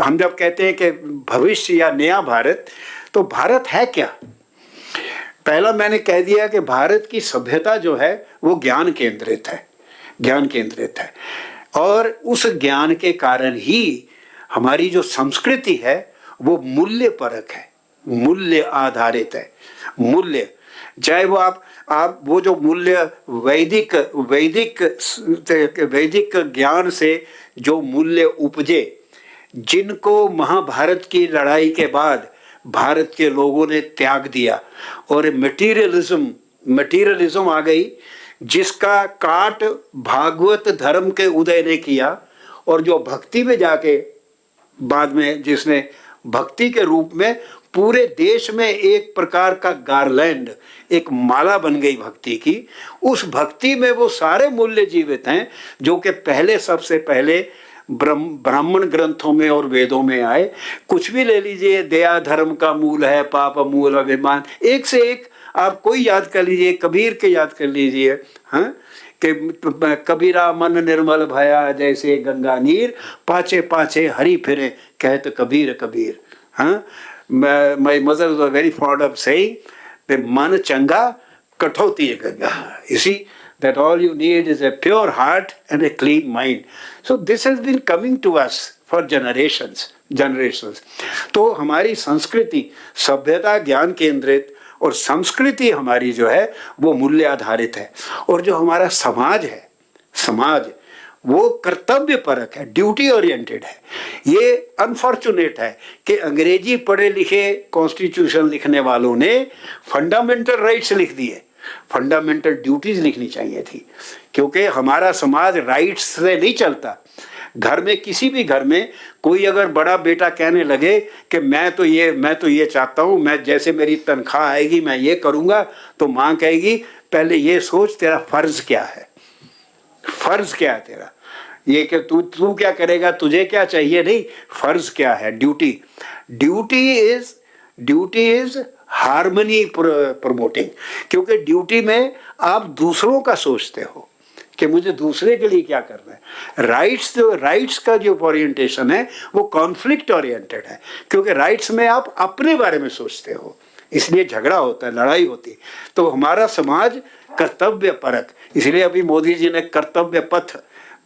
हम जब कहते हैं कि भविष्य या नया भारत, तो भारत है क्या? पहला मैंने कह दिया कि भारत की सभ्यता जो है वो ज्ञान केंद्रित है, और उस ज्ञान के कारण ही हमारी जो संस्कृति है वो मूल्य परक है, मूल्य आधारित है। मूल्य, चाहे वो आप आप वो जो मूल्य वैदिक वैदिक वैदिक ज्ञान से जो मूल्य उपजे, जिनको महाभारत की लड़ाई के बाद भारत के लोगों ने त्याग दिया और मटीरियलिज्म आ गई, जिसका काट भागवत धर्म के उदय ने किया, और जो भक्ति में जाके बाद में जिसने भक्ति के रूप में पूरे देश में एक प्रकार का गार्लैंड, एक माला बन गई भक्ति की। उस भक्ति में वो सारे मूल्य जीवित हैं जो कि पहले सबसे पहले ब्राह्मण ग्रंथों में और वेदों में आए। कुछ भी ले लीजिए, दया धर्म का मूल है, पाप मूल अभिमान, एक से एक आप कोई याद कर लीजिए, कबीर के याद कर लीजिए, हाँ, कि कबीरा मन निर्मल भया जैसे गंगा नीर, पाछे पाछे हरि फिरे कहत कबीर कबीर। हाँ, my mother was very fond of saying मन चंगा कठौती है Ganga. You see that all you need is a pure heart and a clean mind. So this has been coming to us for generations. तो हमारी संस्कृति सभ्यता ज्ञान केंद्रित, और संस्कृति हमारी जो है वो मूल्य आधारित है। और जो हमारा समाज है, समाज वो कर्तव्य परक है, ड्यूटी ओरिएंटेड है। ये अनफॉर्चुनेट है कि अंग्रेजी पढ़े लिखे कॉन्स्टिट्यूशन लिखने वालों ने फंडामेंटल राइट्स लिख दिए, फंडामेंटल ड्यूटीज लिखनी चाहिए थी, क्योंकि हमारा समाज राइट्स से नहीं चलता। घर में, किसी भी घर में कोई अगर बड़ा बेटा कहने लगे कि मैं तो ये चाहता हूँ, मैं जैसे मेरी तनख्वाह आएगी मैं ये करूँगा, तो माँ कहेगी पहले ये सोच तेरा फर्ज क्या है, फर्ज क्या है तेरा, ये कि तू क्या करेगा, तुझे क्या चाहिए, नहीं, फर्ज क्या है, ड्यूटी इज हार्मनी प्रमोटिंग। क्योंकि ड्यूटी में आप दूसरों का सोचते हो कि मुझे दूसरे के लिए क्या करना है। राइट्स का जो ओरिएंटेशन है वो कॉन्फ्लिक्ट ओरिएंटेड है, क्योंकि राइट्स में आप अपने बारे में सोचते हो, इसलिए झगड़ा होता है, लड़ाई होती है। तो हमारा समाज कर्तव्य परक, इसलिए अभी मोदी जी ने कर्तव्य पथ,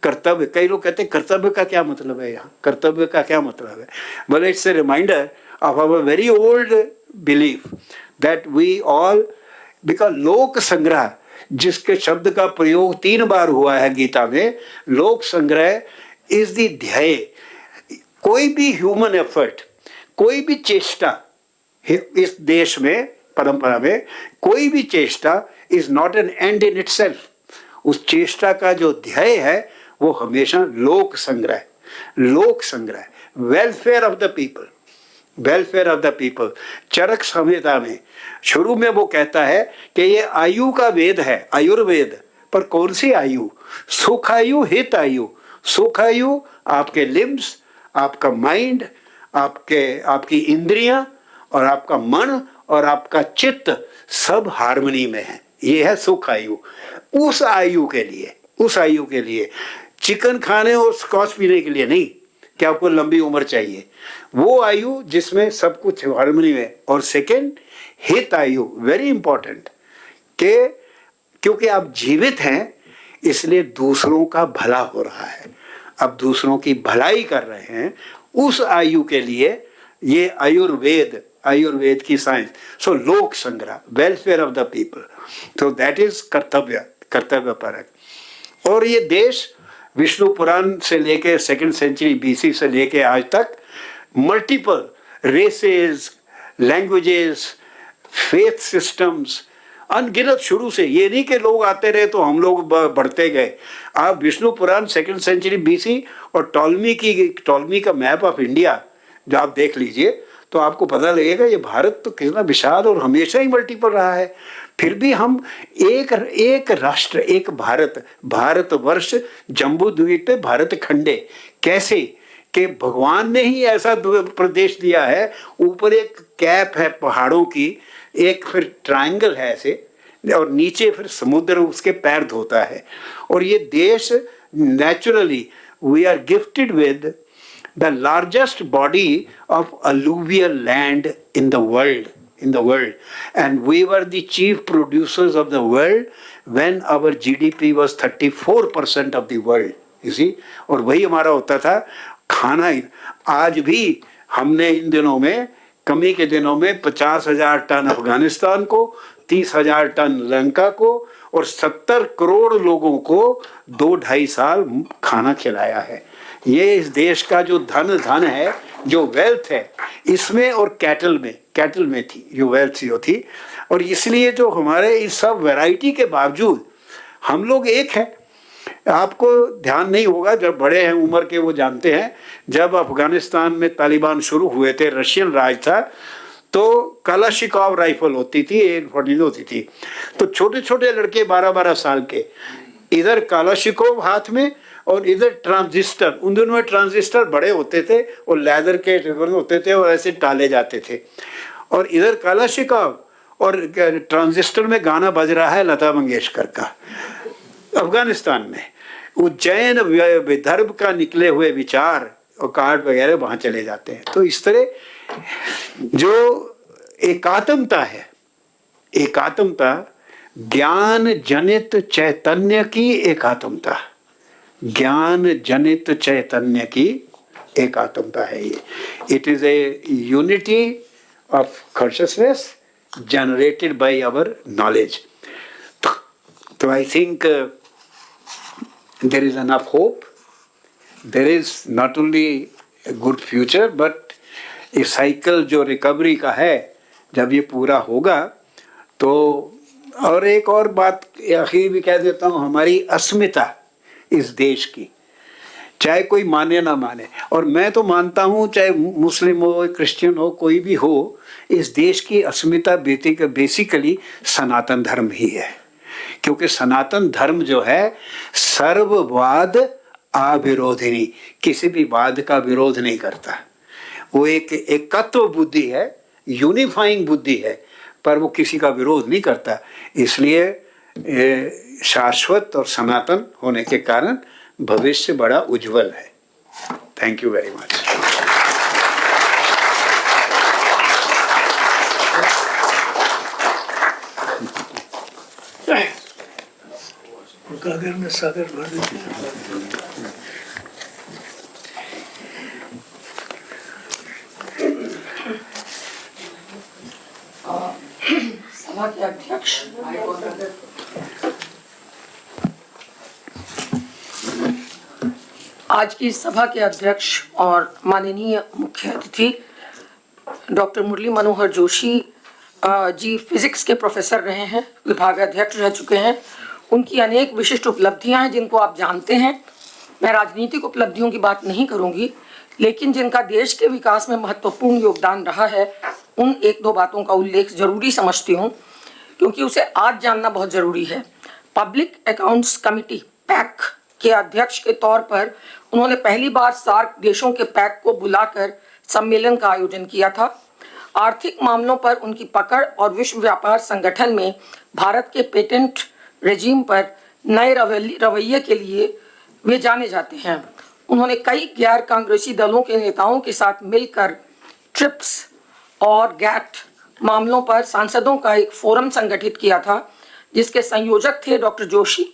कर्तव्य, कई लोग कहते हैं कर्तव्य का क्या मतलब है, यहाँ कर्तव्य का क्या मतलब है। बोले it's a reminder of our very old belief that we all, because लोक संग्रह जिसके शब्द का प्रयोग 3 बार हुआ है गीता में, लोक संग्रह इज द ध्येय। कोई भी ह्यूमन एफर्ट, कोई भी चेष्टा इस देश में, परंपरा में कोई भी चेष्टा is not an and in itself. उस चेष्टा का जो ध्येय है वो हमेशा लोक संग्रह, welfare of the people, welfare of the people. Charaka Samhita में शुरू में वो कहता है कि ये आयु का वेद है, आयुर्वेद, पर कौन सी आयु, सुख आयु, हित आयु। सुख आयु आपके लिम्स, आपका माइंड, आपकी इंद्रियां और आपका मन और आपका चित्त सब हार्मनी में है, ये है सुख आयु। उस आयु के लिए चिकन खाने और स्कॉच पीने के लिए नहीं कि आपको लंबी उम्र चाहिए, वो आयु जिसमें सब कुछ हार्मनी में। और सेकंड, हित आयु, वेरी इंपॉर्टेंट, कि क्योंकि आप जीवित हैं इसलिए दूसरों का भला हो रहा है, अब दूसरों की भलाई कर रहे हैं, उस आयु के लिए ये आयुर्वेद की साइंस। सो लोक संग्रह, वेलफेयर ऑफ द पीपल, तो दैट इज कर्तव्य परक। और ये देश विष्णु पुराण से लेके 2nd सेंचुरी BC से लेके आज तक multiple races, languages, faith systems, अनगिनत, शुरू से, ये नहीं कि लोग आते रहे तो हम लोग बढ़ते गए। आप विष्णु पुराण 2nd सेंचुरी BC और टॉलमी का मैप ऑफ इंडिया जो आप देख लीजिए तो आपको पता लगेगा ये भारत तो कितना विशाल और हमेशा ही मल्टीपल रहा है। फिर भी हम एक राष्ट्र, एक भारतवर्ष, जम्बू द्वीप पे भारत खंडे, कैसे कि भगवान ने ही ऐसा प्रदेश दिया है, ऊपर एक कैप है पहाड़ों की, एक फिर ट्रायंगल है ऐसे, और नीचे फिर समुद्र उसके पैर धोता है। और ये देश naturally we are gifted with the largest body of alluvial land in the world, and we were the chief producers of the world when our GDP was 34% of the world, you see। और वही हमारा होता था खाना। आज भी हमने इन दिनों में, कमी के दिनों में 50,000 टन अफगानिस्तान को, 30,000 टन लंका को और 70 करोड़ लोगों को 2-2.5 साल खाना खिलाया है। ये इस देश का जो धन है, जो वेल्थ है, इसमें और कैटल में थी जो वेल्थ जो थी। और इसलिए जो हमारे इस सब वैरायटी के बावजूद हम लोग एक हैं। आपको ध्यान नहीं होगा, जब बड़े हैं उम्र के वो जानते हैं, जब अफगानिस्तान में तालिबान शुरू हुए थे, रशियन राज था, तो कलाशिकोव राइफल होती थी, 140 होती थी। तो छोटे छोटे लड़के 12-12 साल के, इधर कलाशिकोव हाथ में और इधर ट्रांजिस्टर। उन दिनों में ट्रांजिस्टर बड़े होते थे और लेदर के होते थे और ऐसे टाले जाते थे। और इधर कलाशिकोव और ट्रांजिस्टर में गाना बज रहा है लता मंगेशकर का। अफगानिस्तान में उज्जैन विदर्भ का निकले हुए विचार और कार्ड वगैरह वहाँ चले जाते हैं। तो इस तरह जो एकात्मता है, एकात्मता ज्ञान जनित चैतन्य की एकात्मता, ज्ञान जनित चैतन्य की एकात्मता है ये। It is a unity of consciousness generated by our knowledge. तो I think there is enough hope. There is not only a good future, but ये साइकिल जो रिकवरी का है, जब ये पूरा होगा तो। और एक और बात आखिर भी कह देता हूँ, हमारी अस्मिता इस देश की, चाहे कोई माने ना माने, और मैं तो मानता हूँ चाहे मुस्लिम हो, क्रिश्चियन हो, कोई भी हो, इस देश की अस्मिता बेसिकली सनातन धर्म ही है। क्योंकि सनातन धर्म जो है सर्ववाद अविरोधिनी, किसी भी वाद का विरोध नहीं करता। वो एक एकत्व बुद्धि है, यूनिफाइंग बुद्धि है, पर वो किसी का विरोध नहीं करता। इसलिए शाश्वत और सनातन होने के कारण भविष्य बड़ा उज्जवल है। Thank you very much. गागर में सागर भर देते हैं। सभा के अध्यक्ष आज की सभा के अध्यक्ष और माननीय मुख्य अतिथि डॉक्टर मुरली मनोहर जोशी जी फिजिक्स के प्रोफेसर रहे हैं, विभागाध्यक्ष रह चुके हैं। उनकी अनेक विशिष्ट उपलब्धियां हैं जिनको आप जानते हैं। मैं राजनीतिक उपलब्धियों की बात नहीं करूंगी, लेकिन जिनका देश के विकास में महत्वपूर्ण योगदान रहा है, उन 1-2 बातों का उल्लेख जरूरी समझती हूँ, क्योंकि उसे आज जानना बहुत जरूरी है। पब्लिक अकाउंट्स कमेटी पैक के अध्यक्ष के तौर पर उन्होंने पहली बार सार्क देशों के पैक को बुलाकर सम्मेलन का आयोजन किया था। आर्थिक मामलों पर उनकी पकड़ और विश्व व्यापार संगठन में भारत के पेटेंट रेजिम पर नए रवैये के लिए वे जाने जाते हैं। उन्होंने कई गैर कांग्रेसी दलों के नेताओं के साथ मिलकर ट्रिप्स और गैट मामलों पर सांसदों का एक फोरम संगठित किया था, जिसके संयोजक थे डॉक्टर जोशी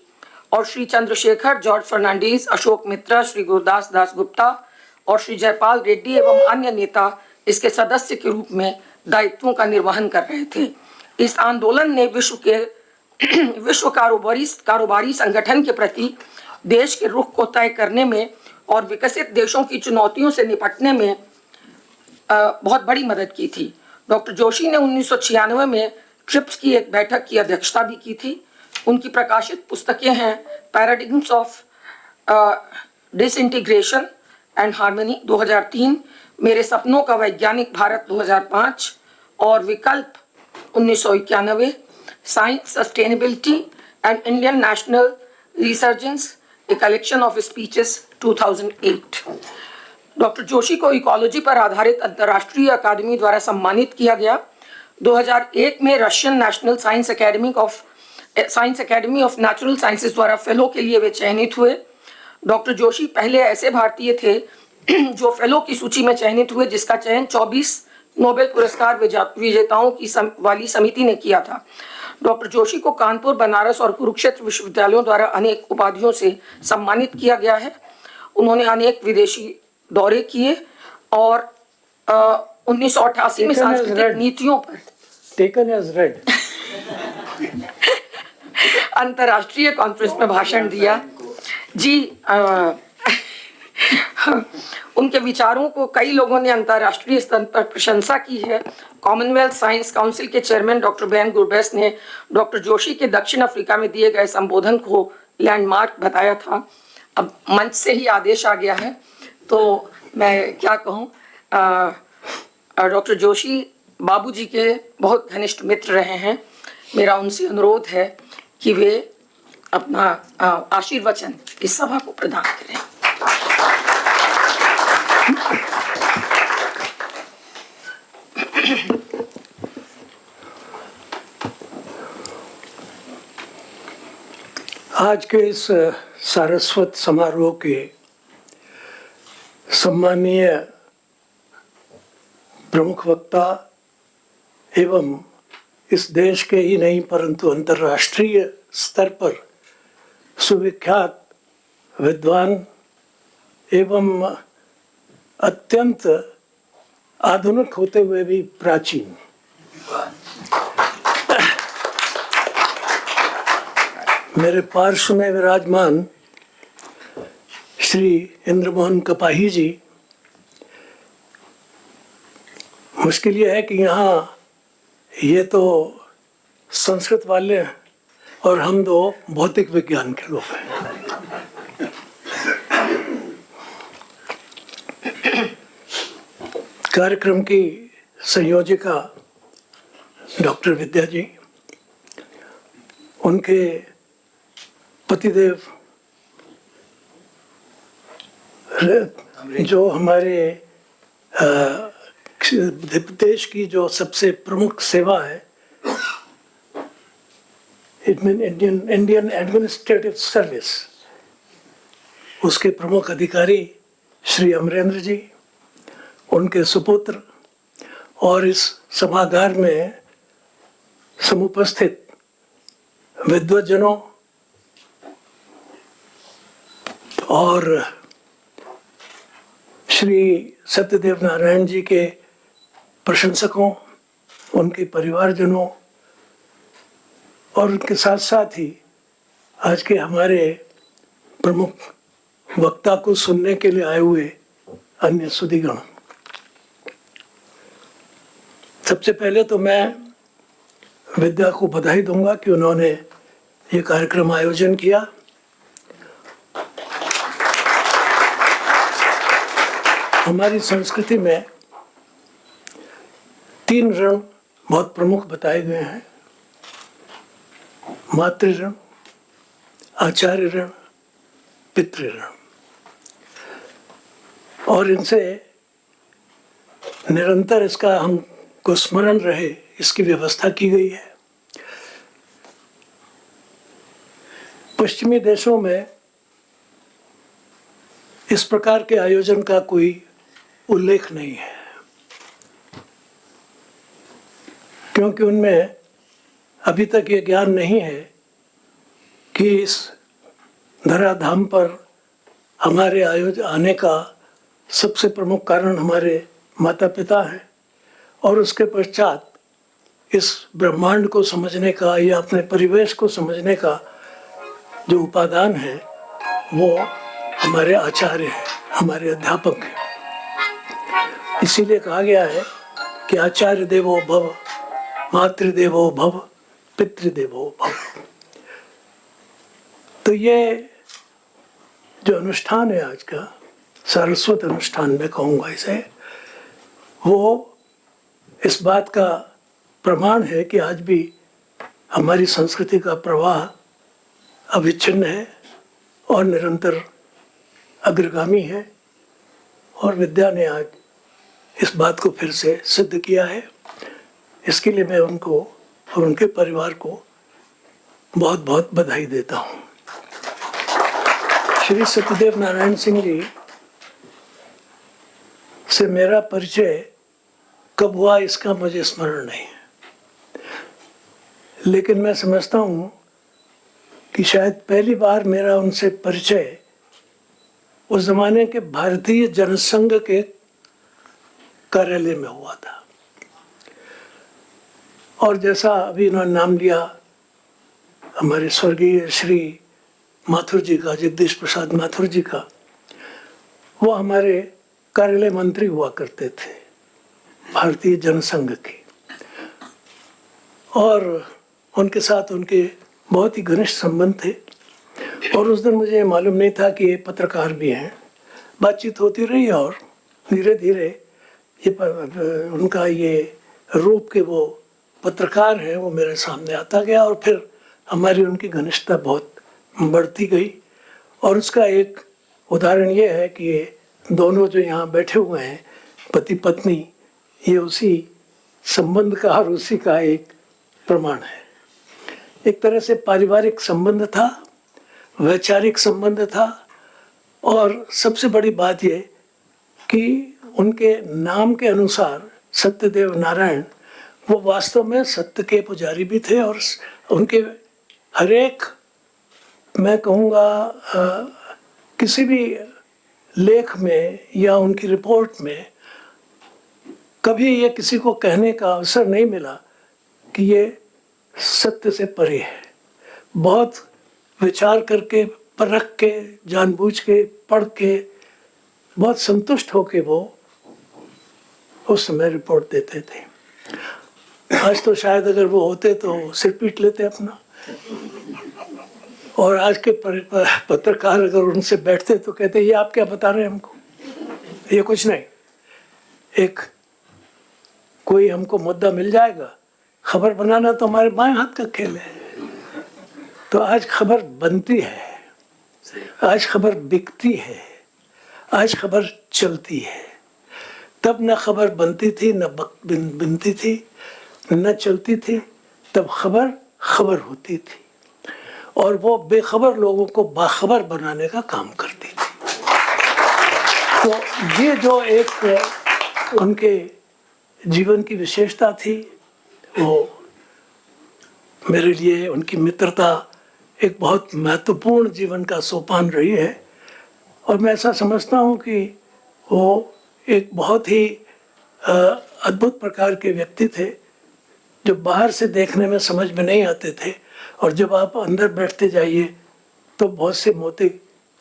और श्री चंद्रशेखर, जॉर्ज फर्नांडीज, अशोक मित्रा, श्री गुरुदास दासगुप्ता और श्री जयपाल रेड्डी एवं अन्य नेता इसके सदस्य के रूप में दायित्वों का निर्वहन कर रहे थे। इस आंदोलन ने विश्व कारोबारी संगठन के प्रति देश के रुख को तय करने में और विकसित देशों की चुनौतियों से निपटने में बहुत बड़ी मदद की थी। डॉक्टर जोशी ने 1996 में ट्रिप्स की एक बैठक की अध्यक्षता भी की थी। उनकी प्रकाशित पुस्तकें हैं पैराडिग्म्स ऑफ डिसइंटीग्रेशन एंड हार्मनी 2003, मेरे सपनों का वैज्ञानिक भारत 2005 और विकल्प 1991, science sustainability and Indian national resurgence, a collection of speeches 2008। Doctor Joshi को इकोलॉजी पर आधारित अंतर्राष्ट्रीय अकादमी द्वारा सम्मानित किया गया। 2001 में Russian national science academy of natural sciences द्वारा फेलो के लिए वे चयनित हुए। डॉक्टर जोशी पहले ऐसे भारतीय थे जो फेलो की सूची में चयनित हुए, जिसका चयन 24 नोबेल पुरस्कार विजेताओं की वाली समिति ने किया था। डॉक्टर जोशी को कानपुर, बनारस और कुरुक्षेत्र विश्वविद्यालयों द्वारा अनेक उपाधियों से सम्मानित किया गया है। उन्होंने अनेक विदेशी दौरे किए और 1988 में सांस्कृतिक नीतियों पर टेकन एज रेड अंतर्राष्ट्रीय कॉन्फ्रेंस में भाषण दिया। जी उनके विचारों को कई लोगों ने अंतर्राष्ट्रीय स्तर पर प्रशंसा की है। कॉमनवेल्थ साइंस काउंसिल के चेयरमैन डॉक्टर बेन गुरबेस ने डॉक्टर जोशी के दक्षिण अफ्रीका में दिए गए संबोधन को लैंडमार्क बताया था। अब मंच से ही आदेश आ गया है तो मैं क्या कहूँ। डॉक्टर जोशी बाबूजी के बहुत घनिष्ठ मित्र रहे हैं। मेरा उनसे अनुरोध है कि वे अपना आशीर्वचन इस सभा को प्रदान करें। आज के इस सारस्वत समारोह के सम्मानीय प्रमुख वक्ता एवं इस देश के ही नहीं परंतु अंतर्राष्ट्रीय स्तर पर सुविख्यात विद्वान एवं अत्यंत आधुनिक होते हुए भी प्राचीन मेरे पार्श्व में विराजमान श्री इंद्रमोहन कपाही जी, मुश्किल ये है कि यहाँ ये तो संस्कृत वाले हैं और हम दो भौतिक विज्ञान के लोग हैं। कार्यक्रम की संयोजिका डॉक्टर विद्या जी, उनके पतिदेव जो हमारे देश की जो सबसे प्रमुख सेवा है इंडियन एडमिनिस्ट्रेटिव सर्विस, उसके प्रमुख अधिकारी श्री अमरेंद्र जी, उनके सुपुत्र और इस सभागार में समुपस्थित विद्वज्जनों और श्री सत्यदेव नारायण जी के प्रशंसकों, उनके परिवारजनों और उनके साथ साथ ही आज के हमारे प्रमुख वक्ता को सुनने के लिए आए हुए अन्य सुधीगण, सबसे पहले तो मैं विद्या को बधाई दूंगा कि उन्होंने ये कार्यक्रम आयोजन किया। हमारी संस्कृति में 3 ऋण बहुत प्रमुख बताए गए हैं: मातृ ऋण, आचार्य ऋण, पितृ ऋण। और इनसे निरंतर इसका हमको स्मरण रहे, इसकी व्यवस्था की गई है। पश्चिमी देशों में इस प्रकार के आयोजन का कोई उल्लेख नहीं है, क्योंकि उनमें अभी तक ये ज्ञान नहीं है कि इस धराधाम पर हमारे आने का सबसे प्रमुख कारण हमारे माता पिता हैं, और उसके पश्चात इस ब्रह्मांड को समझने का या अपने परिवेश को समझने का जो उपादान है वो हमारे आचार्य हैं, हमारे अध्यापक हैं। इसीलिए कहा गया है कि आचार्य देवो भव, मातृदेवो भव, पितृदेवो भव। तो ये जो अनुष्ठान है आज का, सारस्वत अनुष्ठान में कहूँगा इसे, वो इस बात का प्रमाण है कि आज भी हमारी संस्कृति का प्रवाह अविच्छिन्न है और निरंतर अग्रगामी है। और विद्या ने आज इस बात को फिर से सिद्ध किया है। इसके लिए मैं उनको और उनके परिवार को बहुत बहुत बधाई देता हूँ। श्री सत्यदेव नारायण सिंह जी से मेरा परिचय कब हुआ इसका मुझे स्मरण नहीं है, लेकिन मैं समझता हूँ कि शायद पहली बार मेरा उनसे परिचय उस जमाने के भारतीय जनसंघ के कार्यालय में हुआ था। और जैसा अभी इन्होंने नाम लिया हमारे स्वर्गीय श्री माथुर जी का, जगदीश प्रसाद माथुर जी का, वो हमारे कार्यालय मंत्री हुआ करते थे भारतीय जनसंघ के, और उनके साथ उनके बहुत ही घनिष्ठ संबंध थे। और उस दिन मुझे मालूम नहीं था कि ये पत्रकार भी हैं। बातचीत होती रही और धीरे धीरे उनका ये रूप के वो पत्रकार हैं वो मेरे सामने आता गया, और फिर हमारी उनकी घनिष्ठता बहुत बढ़ती गई। और उसका एक उदाहरण ये है कि ये दोनों जो यहाँ बैठे हुए हैं पति पत्नी, ये उसी संबंध का और उसी का एक प्रमाण है। एक तरह से पारिवारिक संबंध था, वैचारिक संबंध था, और सबसे बड़ी बात ये कि उनके नाम के अनुसार सत्यदेव नारायण, वो वास्तव में सत्य के पुजारी भी थे। और उनके हर एक, मैं कहूँगा, किसी भी लेख में या उनकी रिपोर्ट में कभी ये किसी को कहने का अवसर नहीं मिला कि ये सत्य से परे है। बहुत विचार करके, परख के, जानबूझ के, पढ़ के, बहुत संतुष्ट होके वो उस समय रिपोर्ट देते थे। आज तो शायद अगर वो होते तो सिर पीट लेते अपना, और आज के पत्रकार अगर उनसे बैठते तो कहते ये आप क्या बता रहे हैं हमको, ये कुछ नहीं, एक कोई हमको मुद्दा मिल जाएगा, खबर बनाना तो हमारे बाएं हाथ का खेल है। तो आज खबर बनती है, आज खबर बिकती है, आज खबर चलती है। तब न खबर बनती थी, न बनती थी, न चलती थी। तब खबर खबर होती थी, और वो बेखबर लोगों को बाखबर बनाने का काम करती थी। तो ये जो एक उनके जीवन की विशेषता थी, वो मेरे लिए उनकी मित्रता एक बहुत महत्वपूर्ण जीवन का सोपान रही है। और मैं ऐसा समझता हूँ कि वो एक बहुत ही अद्भुत प्रकार के व्यक्ति थे, जो बाहर से देखने में समझ में नहीं आते थे, और जब आप अंदर बैठते जाइए तो बहुत से मोती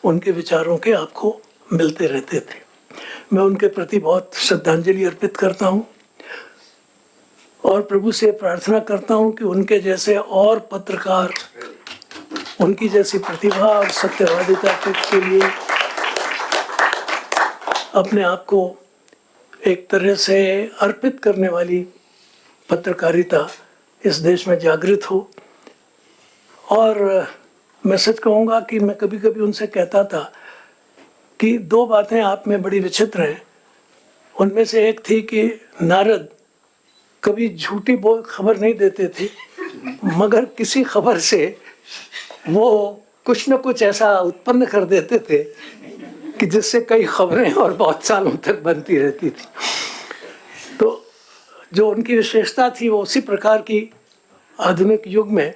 उनके विचारों के आपको मिलते रहते थे। मैं उनके प्रति बहुत श्रद्धांजलि अर्पित करता हूँ, और प्रभु से प्रार्थना करता हूँ कि उनके जैसे और पत्रकार, उनकी जैसी प्रतिभा और सत्यवादिता के लिए अपने आप को एक तरह से अर्पित करने वाली पत्रकारिता इस देश में जागृत हो। और मैं सच कहूँगा कि मैं कभी कभी उनसे कहता था कि दो बातें आप में बड़ी विचित्र हैं। उनमें से एक थी कि नारद कभी झूठी खबर नहीं देते थे, मगर किसी खबर से वो कुछ न कुछ ऐसा उत्पन्न कर देते थे कि जिससे कई खबरें और बहुत सालों तक बनती रहती थी। तो जो उनकी विशेषता थी वो उसी प्रकार की आधुनिक युग में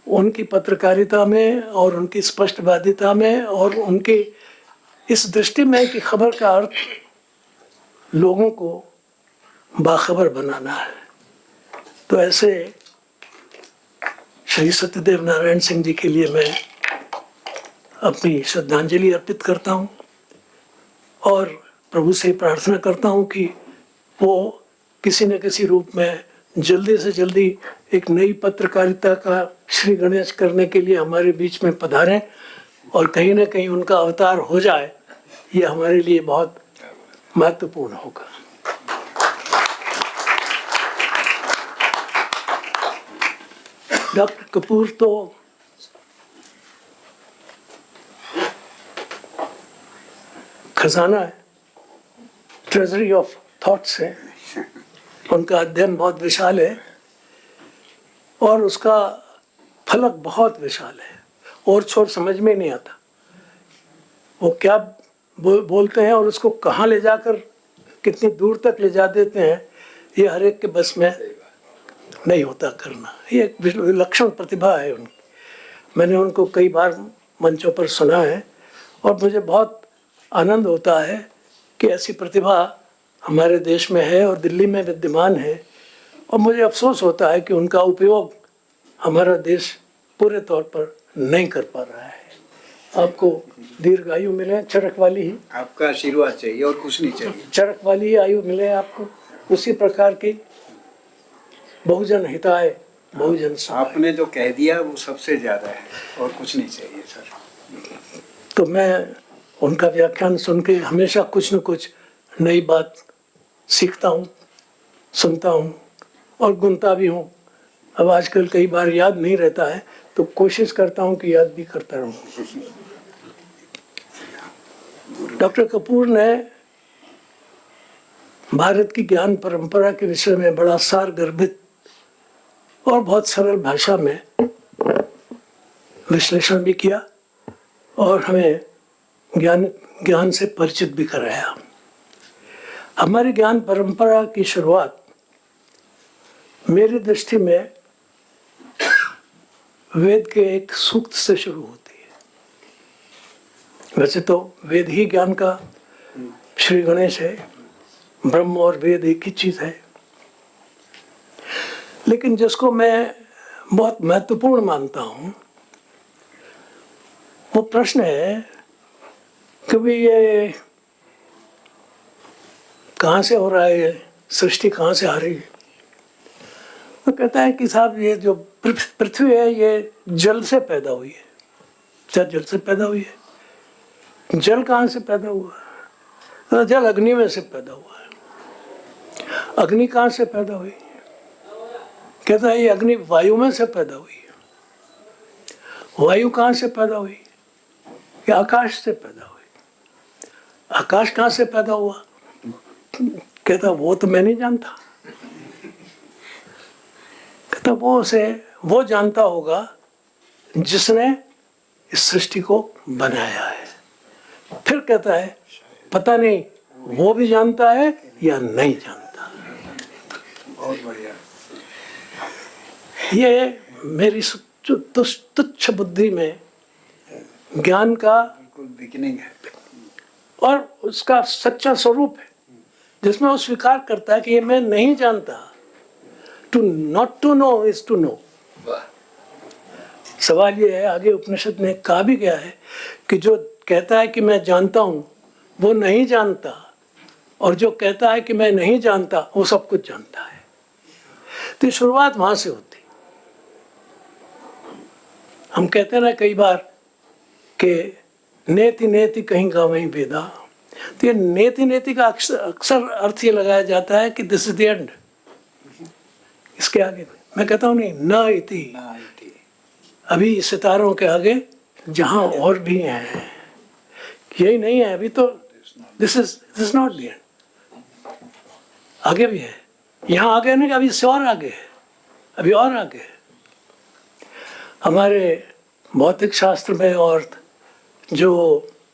उनकी पत्रकारिता में और उनकी स्पष्टवादिता में और उनकी इस दृष्टि में कि खबर का अर्थ लोगों को बाखबर बनाना है। तो ऐसे श्री सत्यदेव नारायण सिंह जी के लिए मैं अपनी श्रद्धांजलि अर्पित करता हूँ, और प्रभु से प्रार्थना करता हूँ कि वो किसी न किसी रूप में जल्दी से जल्दी एक नई पत्रकारिता का श्री गणेश करने के लिए हमारे बीच में पधारें, और कहीं ना कहीं उनका अवतार हो जाए। ये हमारे लिए बहुत महत्वपूर्ण होगा। डॉक्टर कपूर तो खजाना है, ट्रेजरी ऑफ थॉट्स है। उनका अध्ययन बहुत विशाल है और उसका फलक बहुत विशाल है, और छोर समझ में नहीं आता वो क्या बोलते हैं और उसको कहाँ ले जाकर कितनी दूर तक ले जा देते हैं, ये हर एक के बस में नहीं होता करना। ये एक विलक्षण प्रतिभा है उनकी। मैंने उनको कई बार मंचों पर सुना है, और मुझे बहुत आनंद होता है कि ऐसी प्रतिभा हमारे देश में है और दिल्ली में विद्यमान है। और मुझे अफसोस होता है कि उनका उपयोग हमारा देश पूरे तौर पर नहीं कर पा रहा है। आपको दीर्घायु मिले, चरक वाली ही, आपका आशीर्वाद चाहिए और कुछ नहीं चाहिए। चरक वाली ही आयु मिले आपको, उसी प्रकार की बहुजन हिताय बहुजन सुखाय। आपने जो कह दिया वो सबसे ज्यादा है और कुछ नहीं चाहिए सर। तो मैं उनका व्याख्यान सुन के हमेशा कुछ न कुछ नई बात सीखता हूँ, सुनता हूँ और गुनता भी हूँ। अब आजकल कई बार याद नहीं रहता है तो कोशिश करता हूँ कि याद भी करता रहूँ। डॉक्टर कपूर ने भारत की ज्ञान परंपरा के विषय में बड़ा सारगर्भित और बहुत सरल भाषा में विश्लेषण भी किया और हमें ज्ञान से परिचित भी कराया। हमारी ज्ञान परंपरा की शुरुआत मेरी दृष्टि में वेद के एक सूक्त से शुरू होती है। वैसे तो वेद ही ज्ञान का श्री गणेश है, ब्रह्म और वेद एक ही चीज है, लेकिन जिसको मैं बहुत महत्वपूर्ण मानता हूं वो प्रश्न है कि भाई ये कहाँ से हो रहा है, ये सृष्टि कहाँ से आ रही है। वो कहता है कि साहब ये जो पृथ्वी है ये जल से पैदा हुई है। क्या जल से पैदा हुई है? जल कहाँ से पैदा हुआ? तो जल अग्नि में से पैदा हुआ है। अग्नि कहाँ से पैदा हुई? कहता है ये अग्नि वायु में से पैदा हुई है। वायु कहाँ से पैदा हुई? ये आकाश से पैदा हुई। आकाश कहाँ से पैदा हुआ? कहता वो तो मैं नहीं जानता। कहता वो जानता होगा जिसने इस सृष्टि को बनाया है। फिर कहता है पता नहीं वो भी जानता है या नहीं जानता। बहुत बढ़िया। ये मेरी तुच्छ बुद्धि में ज्ञान का बिल्कुल बिगिनिंग है और उसका सच्चा स्वरूप है, जिसमें वो स्वीकार करता है कि ये मैं नहीं जानता। To not to know is to know. सवाल ये है, आगे उपनिषद में कहा भी गया है कि जो कहता है कि मैं जानता हूं वो नहीं जानता, और जो कहता है कि मैं नहीं जानता वो सब कुछ जानता है। तो शुरुआत वहां से होती। हम कहते हैं ना कई बार कि नेति नेति कहीं गावहीं वेदा, तो ये नेति नेति का अक्सर अर्थ ये लगाया जाता है कि दिस इज द एंड, इसके आगे। मैं कहता हूँ नहीं, न इति, अभी सितारों के आगे जहाँ और भी हैं, यही नहीं है अभी तो। This is not the end, आगे भी है। यहाँ आगे नहीं, अभी इससे और आगे है, अभी और आगे है। हमारे भौतिक शास्त्र में और जो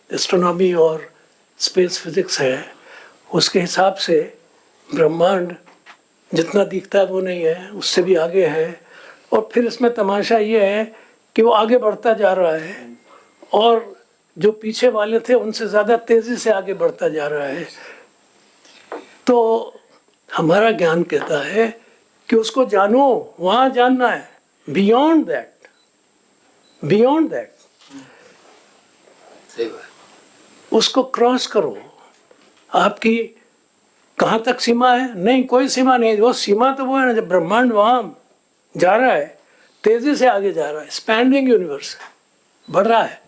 एस्ट्रोनॉमी और स्पेस फिजिक्स है उसके हिसाब से ब्रह्मांड जितना दिखता है वो नहीं है, उससे भी आगे है। और फिर इसमें तमाशा ये है कि वो आगे बढ़ता जा रहा है और जो पीछे वाले थे उनसे ज़्यादा तेज़ी से आगे बढ़ता जा रहा है। तो हमारा ज्ञान कहता है कि उसको जानो, वहाँ जानना है, बियॉन्ड दैट, बियॉन्ड दैट, उसको क्रॉस करो। आपकी कहाँ तक सीमा है? नहीं, कोई सीमा नहीं। वो सीमा तो वो है ना, जब ब्रह्मांड वहाँ जा रहा है, तेजी से आगे जा रहा है, स्पैंडिंग यूनिवर्स है, बढ़ रहा है,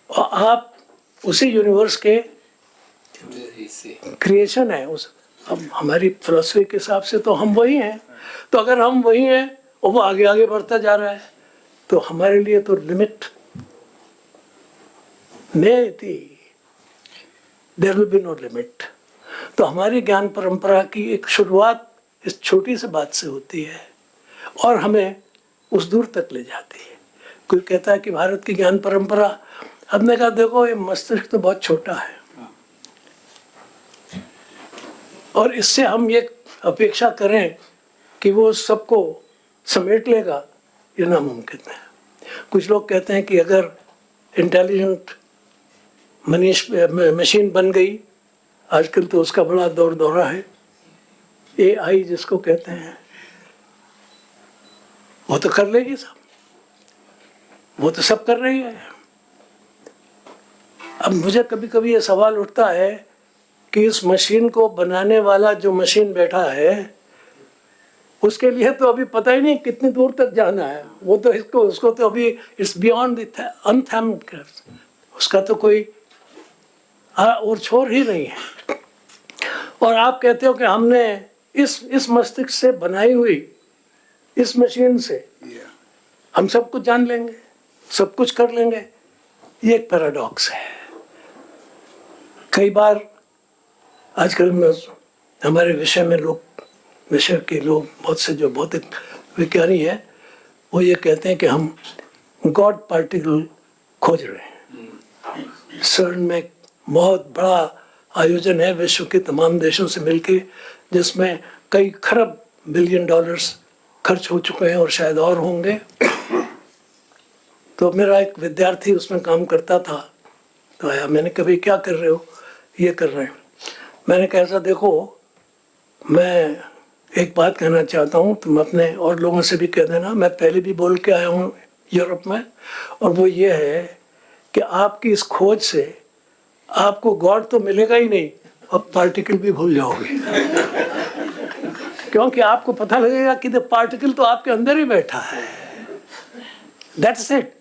और आप उसी यूनिवर्स के क्रिएशन है। उस अब हमारी फिलॉसफी के हिसाब से तो हम वही हैं। तो अगर हम वही हैं और वो आगे आगे बढ़ता जा रहा है तो हमारे लिए तो लिमिट नहीं थी, there will be no limit. तो हमारी ज्ञान परंपरा की एक शुरुआत इस छोटी सी बात से होती है और हमें उस दूर तक ले जाती है। कोई कहता है कि भारत की ज्ञान परंपरा, हमने कहा देखो ये मस्तिष्क तो बहुत छोटा है और इससे हम ये अपेक्षा करें कि वो सबको समेट लेगा, ये नामुमकिन है। कुछ लोग कहते हैं कि अगर इंटेलिजेंट मशीन बन गई, आजकल तो उसका बड़ा दौर दौरा है, AI जिसको कहते हैं, वो तो कर लेगी सब। वो तो सब कर रही है। अब मुझे कभी कभी ये सवाल उठता है कि इस मशीन को बनाने वाला जो मशीन बैठा है उसके लिए तो अभी पता ही नहीं कितनी दूर तक जाना है। वो तो उसको तो अभी इट्स बियॉन्ड अनथैम्ड, उसका तो कोई और छोर ही नहीं है। और आप कहते हो कि हमने इस मस्तिष्क से बनाई हुई इस मशीन से हम सब कुछ जान लेंगे, सब कुछ कर लेंगे। ये एक पैराडॉक्स है। कई बार आजकल में हमारे विषय के लोग बहुत से जो भौतिक विज्ञानी हैं वो ये कहते हैं कि हम गॉड पार्टिकल खोज रहे हैं। सर्न में एक बहुत बड़ा आयोजन है विश्व के तमाम देशों से मिलके, जिसमें कई खरब बिलियन डॉलर्स खर्च हो चुके हैं और शायद और होंगे। तो मेरा एक विद्यार्थी उसमें काम करता था, तो आया, मैंने कभी क्या कर रहे हो? ये कर रहे हैं। मैंने कहा ऐसा देखो, मैं एक बात कहना चाहता हूँ, तुम अपने और लोगों से भी कह देना, मैं पहले भी बोल के आया हूँ यूरोप में, और वो ये है कि आपकी इस खोज से आपको गॉड तो मिलेगा ही नहीं, अब पार्टिकल भी भूल जाओगे। क्योंकि आपको पता लगेगा कि द पार्टिकल तो आपके अंदर ही बैठा है। That's it.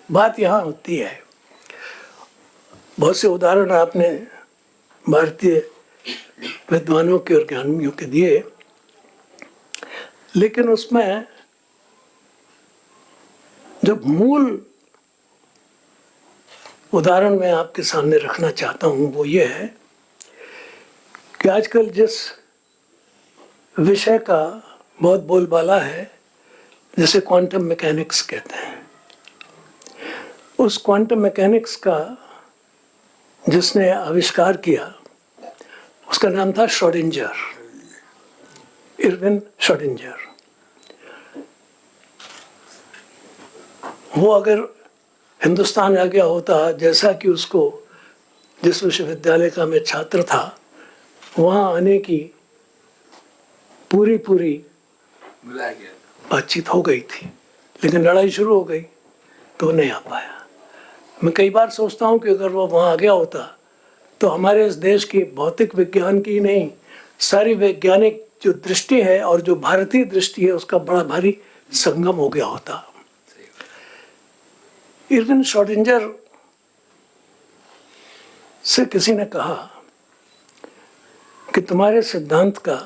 बात यहाँ होती है। बहुत से उदाहरण आपने भारतीय विद्वानों के और ज्ञानियों के दिए, लेकिन उसमें जो मूल उदाहरण मैं आपके सामने रखना चाहता हूं वो ये है कि आजकल जिस विषय का बहुत बोलबाला है, जिसे क्वांटम मैकेनिक्स कहते हैं, उस क्वांटम मैकेनिक्स का जिसने आविष्कार किया उसका नाम था श्रोडिंजर, इरविन श्रोडिंजर। वो अगर हिंदुस्तान आ गया होता, जैसा कि उसको जिस विश्वविद्यालय का मैं छात्र था वहाँ आने की पूरी बातचीत हो गई थी, लेकिन लड़ाई शुरू हो गई तो नहीं आ पाया। मैं कई बार सोचता हूँ कि अगर वो वहाँ आ गया होता तो हमारे इस देश की भौतिक विज्ञान की नहीं, सारी वैज्ञानिक जो दृष्टि है और जो भारतीय दृष्टि है उसका बड़ा भारी संगम हो गया होता। इरविन श्रोडिंजर से किसी ने कहा कि तुम्हारे सिद्धांत का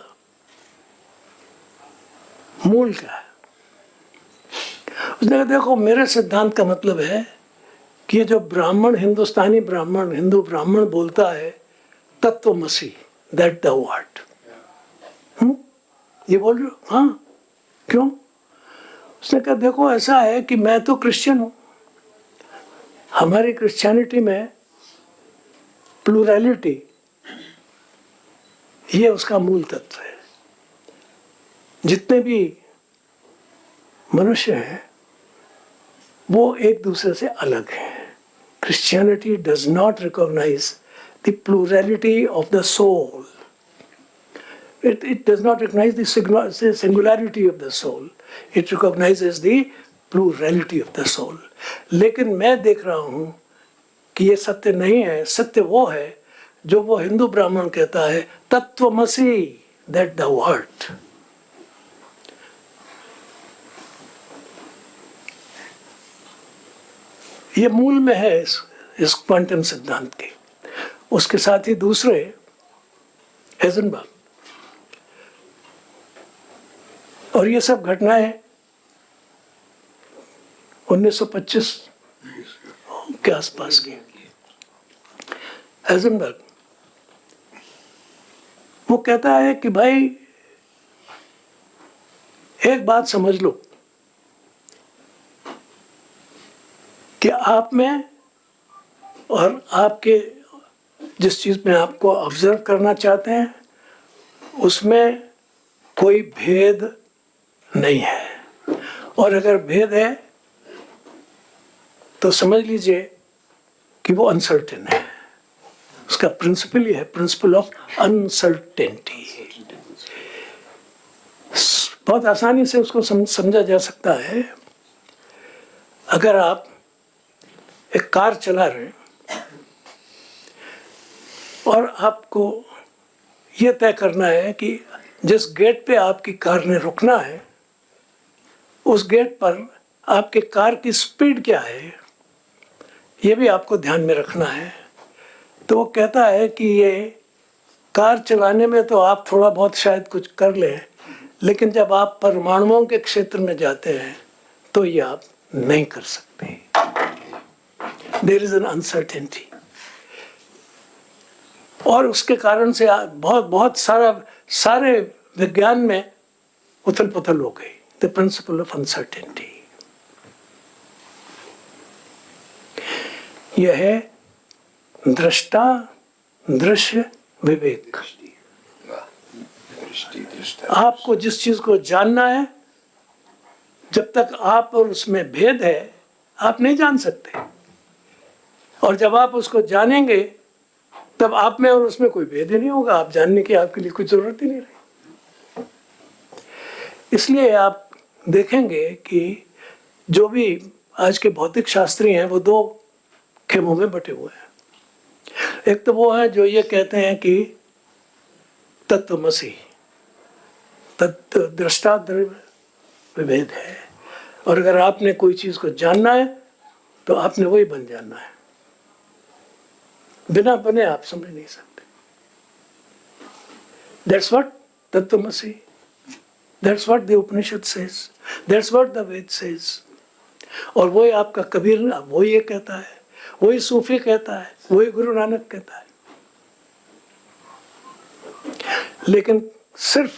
मूल क्या है? उसने कहा देखो, मेरे सिद्धांत का मतलब है कि ये जो ब्राह्मण, हिंदुस्तानी ब्राह्मण, हिंदू ब्राह्मण बोलता है तत्वमसी, दैट द वर्ड, ये बोल रहे हो? हाँ, क्यों? उसने कहा देखो ऐसा है कि मैं तो क्रिश्चियन हूं, हमारी क्रिश्चियनिटी में प्लूरैलिटी ये उसका मूल तत्व है। जितने भी मनुष्य हैं वो एक दूसरे से अलग हैं। Christianity does not recognize the plurality of the soul. It does not recognize the singularity of the soul. It recognizes the plurality of the soul. लेकिन मैं देख रहा हूँ कि ये सत्य नहीं है। सत्य वो है जो वो हिंदू ब्राह्मण कहता है, तत्वमसि, that the word. ये मूल में है इस क्वांटम सिद्धांत के। उसके साथ ही दूसरे हेजनबर्ग, और ये सब घटनाएं 1925 के आसपास की। हेजनबर्ग वो कहता है कि भाई एक बात समझ लो कि आप में और आपके जिस चीज़ में आपको ऑब्जर्व करना चाहते हैं उसमें कोई भेद नहीं है, और अगर भेद है तो समझ लीजिए कि वो अनसर्टेन है। उसका प्रिंसिपल ये है, प्रिंसिपल ऑफ अनसर्टेनिटी। बहुत आसानी से उसको समझा जा सकता है अगर आप एक कार चला रहे हैं और आपको ये तय करना है कि जिस गेट पे आपकी कार ने रुकना है उस गेट पर आपके कार की स्पीड क्या है, ये भी आपको ध्यान में रखना है। तो वो कहता है कि ये कार चलाने में तो आप थोड़ा बहुत शायद कुछ कर लें, लेकिन जब आप परमाणुओं के क्षेत्र में जाते हैं तो ये आप नहीं कर सकते। देयर इज एन अनसर्टेनिटी, और उसके कारण से बहुत सारे विज्ञान में उथल पुथल हो गई। द प्रिंसिपल ऑफ अनसर्टेनिटी, यह है दृष्टा दृश्य विवेक। आपको जिस चीज को जानना है, जब तक आप और उसमें भेद है आप नहीं जान सकते, और जब आप उसको जानेंगे तब आप में और उसमें कोई भेद ही नहीं होगा, आप जानने की आपके लिए कोई जरूरत ही नहीं रही। इसलिए आप देखेंगे कि जो भी आज के भौतिक शास्त्री हैं वो दो खेमों में बटे हुए हैं। एक तो वो है जो ये कहते हैं कि तत्वमसि, तत्व दृष्टा विभेद है, और अगर आपने कोई चीज को जानना है तो आपने वही बन जाना है, बिना बने आप समझ नहीं सकते। That's what तत्वमसि, that's what the Upanishad says, that's what the Ved says। और वही आपका कबीर वही ये कहता है, वही सूफी कहता है, वही गुरु नानक कहता है। लेकिन सिर्फ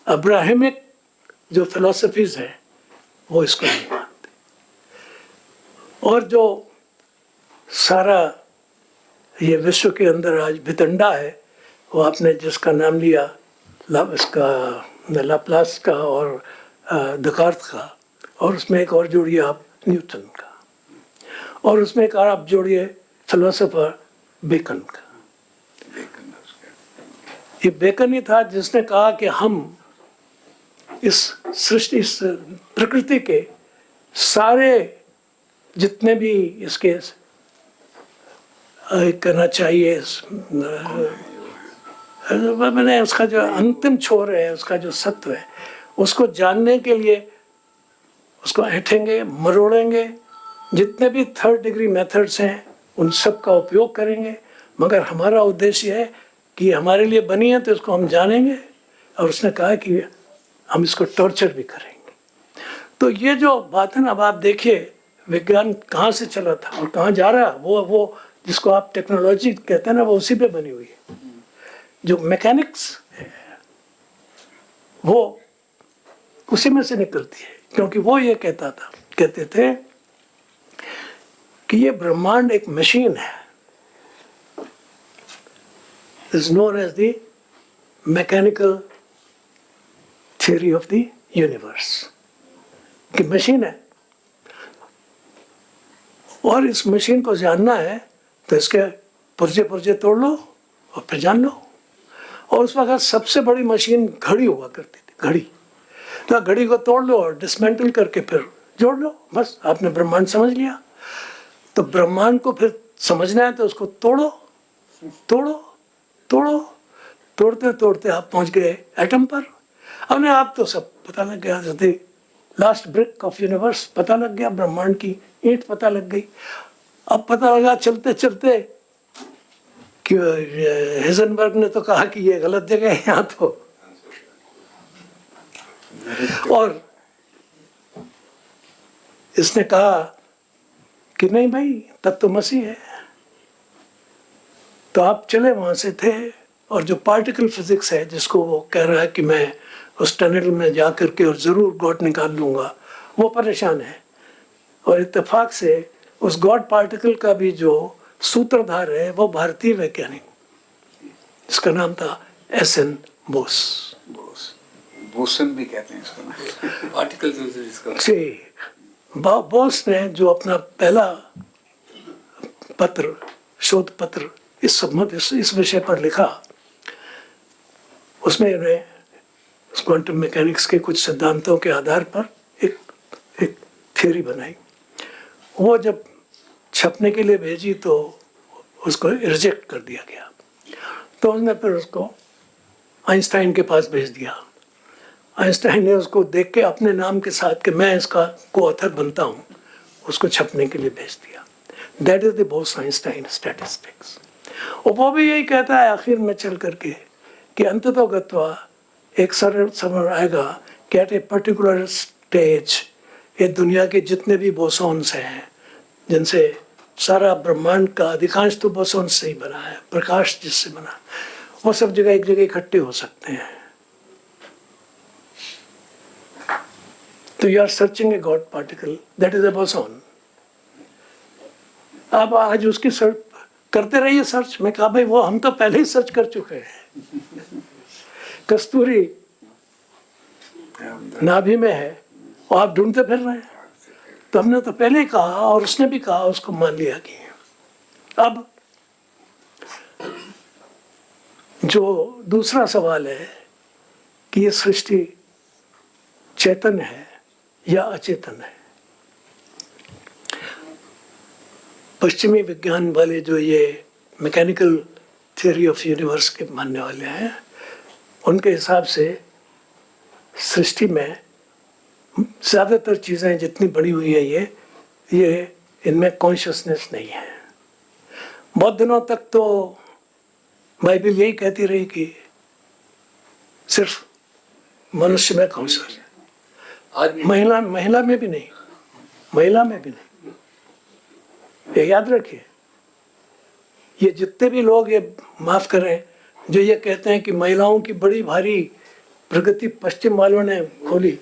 अब्राहमिक जो फिलोसफीज है वो इसको नहीं मानते, और जो सारा ये विश्व के अंदर आज भितंडा है, वो आपने जिसका नाम लिया लाप्लास का और देकार्त का, और उसमें एक और जोड़िए आप न्यूटन का, और उसमें एक और आप जोड़िए फिलोसोफर बेकन का। ये बेकन ही था जिसने कहा कि हम इस सृष्टि, इस प्रकृति के सारे जितने भी इसके कहना चाहिए मैंने उसका जो अंतिम छोर है, उसका जो सत्व है, उसको जानने के लिए उसको ऐंठेंगे, मरोड़ेंगे, जितने भी थर्ड डिग्री मेथड्स हैं उन सब का उपयोग करेंगे, मगर हमारा उद्देश्य है कि हमारे लिए बनी है तो इसको हम जानेंगे, और उसने कहा कि हम इसको टॉर्चर भी करेंगे। तो ये जो बात है ना, अब आप देखिए विज्ञान कहाँ से चला था और कहाँ जा रहा है, वो जिसको आप टेक्नोलॉजी कहते हैं ना, वो उसी पे बनी हुई है। जो मैकेनिक्स है वो उसी में से निकलती है, क्योंकि वो ये कहते थे कि ये ब्रह्मांड एक मशीन है, is known as the mechanical theory of the universe, कि मशीन है, और इस मशीन को जानना है तो इसके पुर्जे तोड़ लो और फिर जान लो। और उस वक्त सबसे बड़ी मशीन घड़ी हुआ करती थी, घड़ी। तो घड़ी को तोड़ लो और डिसमेंटल करके फिर जोड़ लो, बस आपने ब्रह्मांड समझ लिया। तो ब्रह्मांड को फिर समझना है तो उसको तोड़ो, तोड़ते तोड़ते आप पहुंच गए एटम पर। अपने आप तो सब पता लग गया, जैसे लास्ट ब्रिक ऑफ यूनिवर्स पता लग गया, ब्रह्मांड की ईंट पता लग गई। अब पता लगा चलते चलते कि हेजनबर्ग ने तो कहा कि ये गलत जगह है यहाँ तो, और इसने कहा कि नहीं भाई तत्वमसी है। तो आप चले वहां से थे, और जो पार्टिकल फिजिक्स है जिसको वो कह रहा है कि मैं उस टनल में जा करके और ज़रूर गॉड निकाल लूँगा, वो परेशान है। और इत्तेफाक से उस गॉड पार्टिकल का भी जो सूत्रधार है वो भारतीय वैज्ञानिक, जिसका नाम था एस.एन. बोस। बोसन भी कहते हैं इसको, पार्टिकल फिजिक्स जी। बोस ने जो अपना पहला पत्र, शोध पत्र इस विषय पर लिखा, उसमें उन्हें क्वांटम मैकेनिक्स के कुछ सिद्धांतों के आधार पर एक थ्योरी बनाई। वो जब छपने के लिए भेजी तो उसको रिजेक्ट कर दिया गया। तो उसने फिर उसको आइंस्टाइन के पास भेज दिया। आइंस्टाइन ने उसको देख के अपने नाम के साथ कि मैं इसका को ऑथर बनता हूँ, उसको छपने के लिए भेज दिया। That is the Bose Einstein statistics. और वो भी यही कहता है आखिर में चल करके कि अंततोगत्वा एक सरल समय आएगा कि एट ए पर्टिकुलर स्टेज ये दुनिया के जितने भी बोसॉन्स हैं, जिनसे सारा ब्रह्मांड का अधिकांश तो बोसॉन से ही बना है, प्रकाश जिससे बना, वो सब जगह एक जगह इकट्ठे हो सकते हैं। तो you are searching a god particle, that is a boson. आप आज उसकी सर्च करते रहिए सर्च। मैं कहा भाई वो हम तो पहले ही सर्च कर चुके हैं। कस्तूरी नाभि में है और आप ढूंढते फिर रहे हैं। तो हमने तो पहले ही कहा और उसने भी कहा, उसको मान लिया कि अब जो दूसरा सवाल है कि ये सृष्टि चेतन है या अचेतन है। पश्चिमी विज्ञान वाले जो ये मैकेनिकल थियोरी ऑफ यूनिवर्स के मानने वाले हैं, उनके हिसाब से सृष्टि में ज़्यादातर चीज़ें जितनी बड़ी हुई हैं ये इनमें कॉन्शियसनेस नहीं है। बहुत दिनों तक तो बाइबल यही कहती रही कि सिर्फ मनुष्य में कॉन्शियस है, महिला में भी नहीं, महिला में भी नहीं। ये याद रखिए, ये जितने भी लोग ये माफ़ करें जो ये कहते हैं कि महिलाओं की बड़ी भारी प्रगति पश्चिम वालों ने खोली,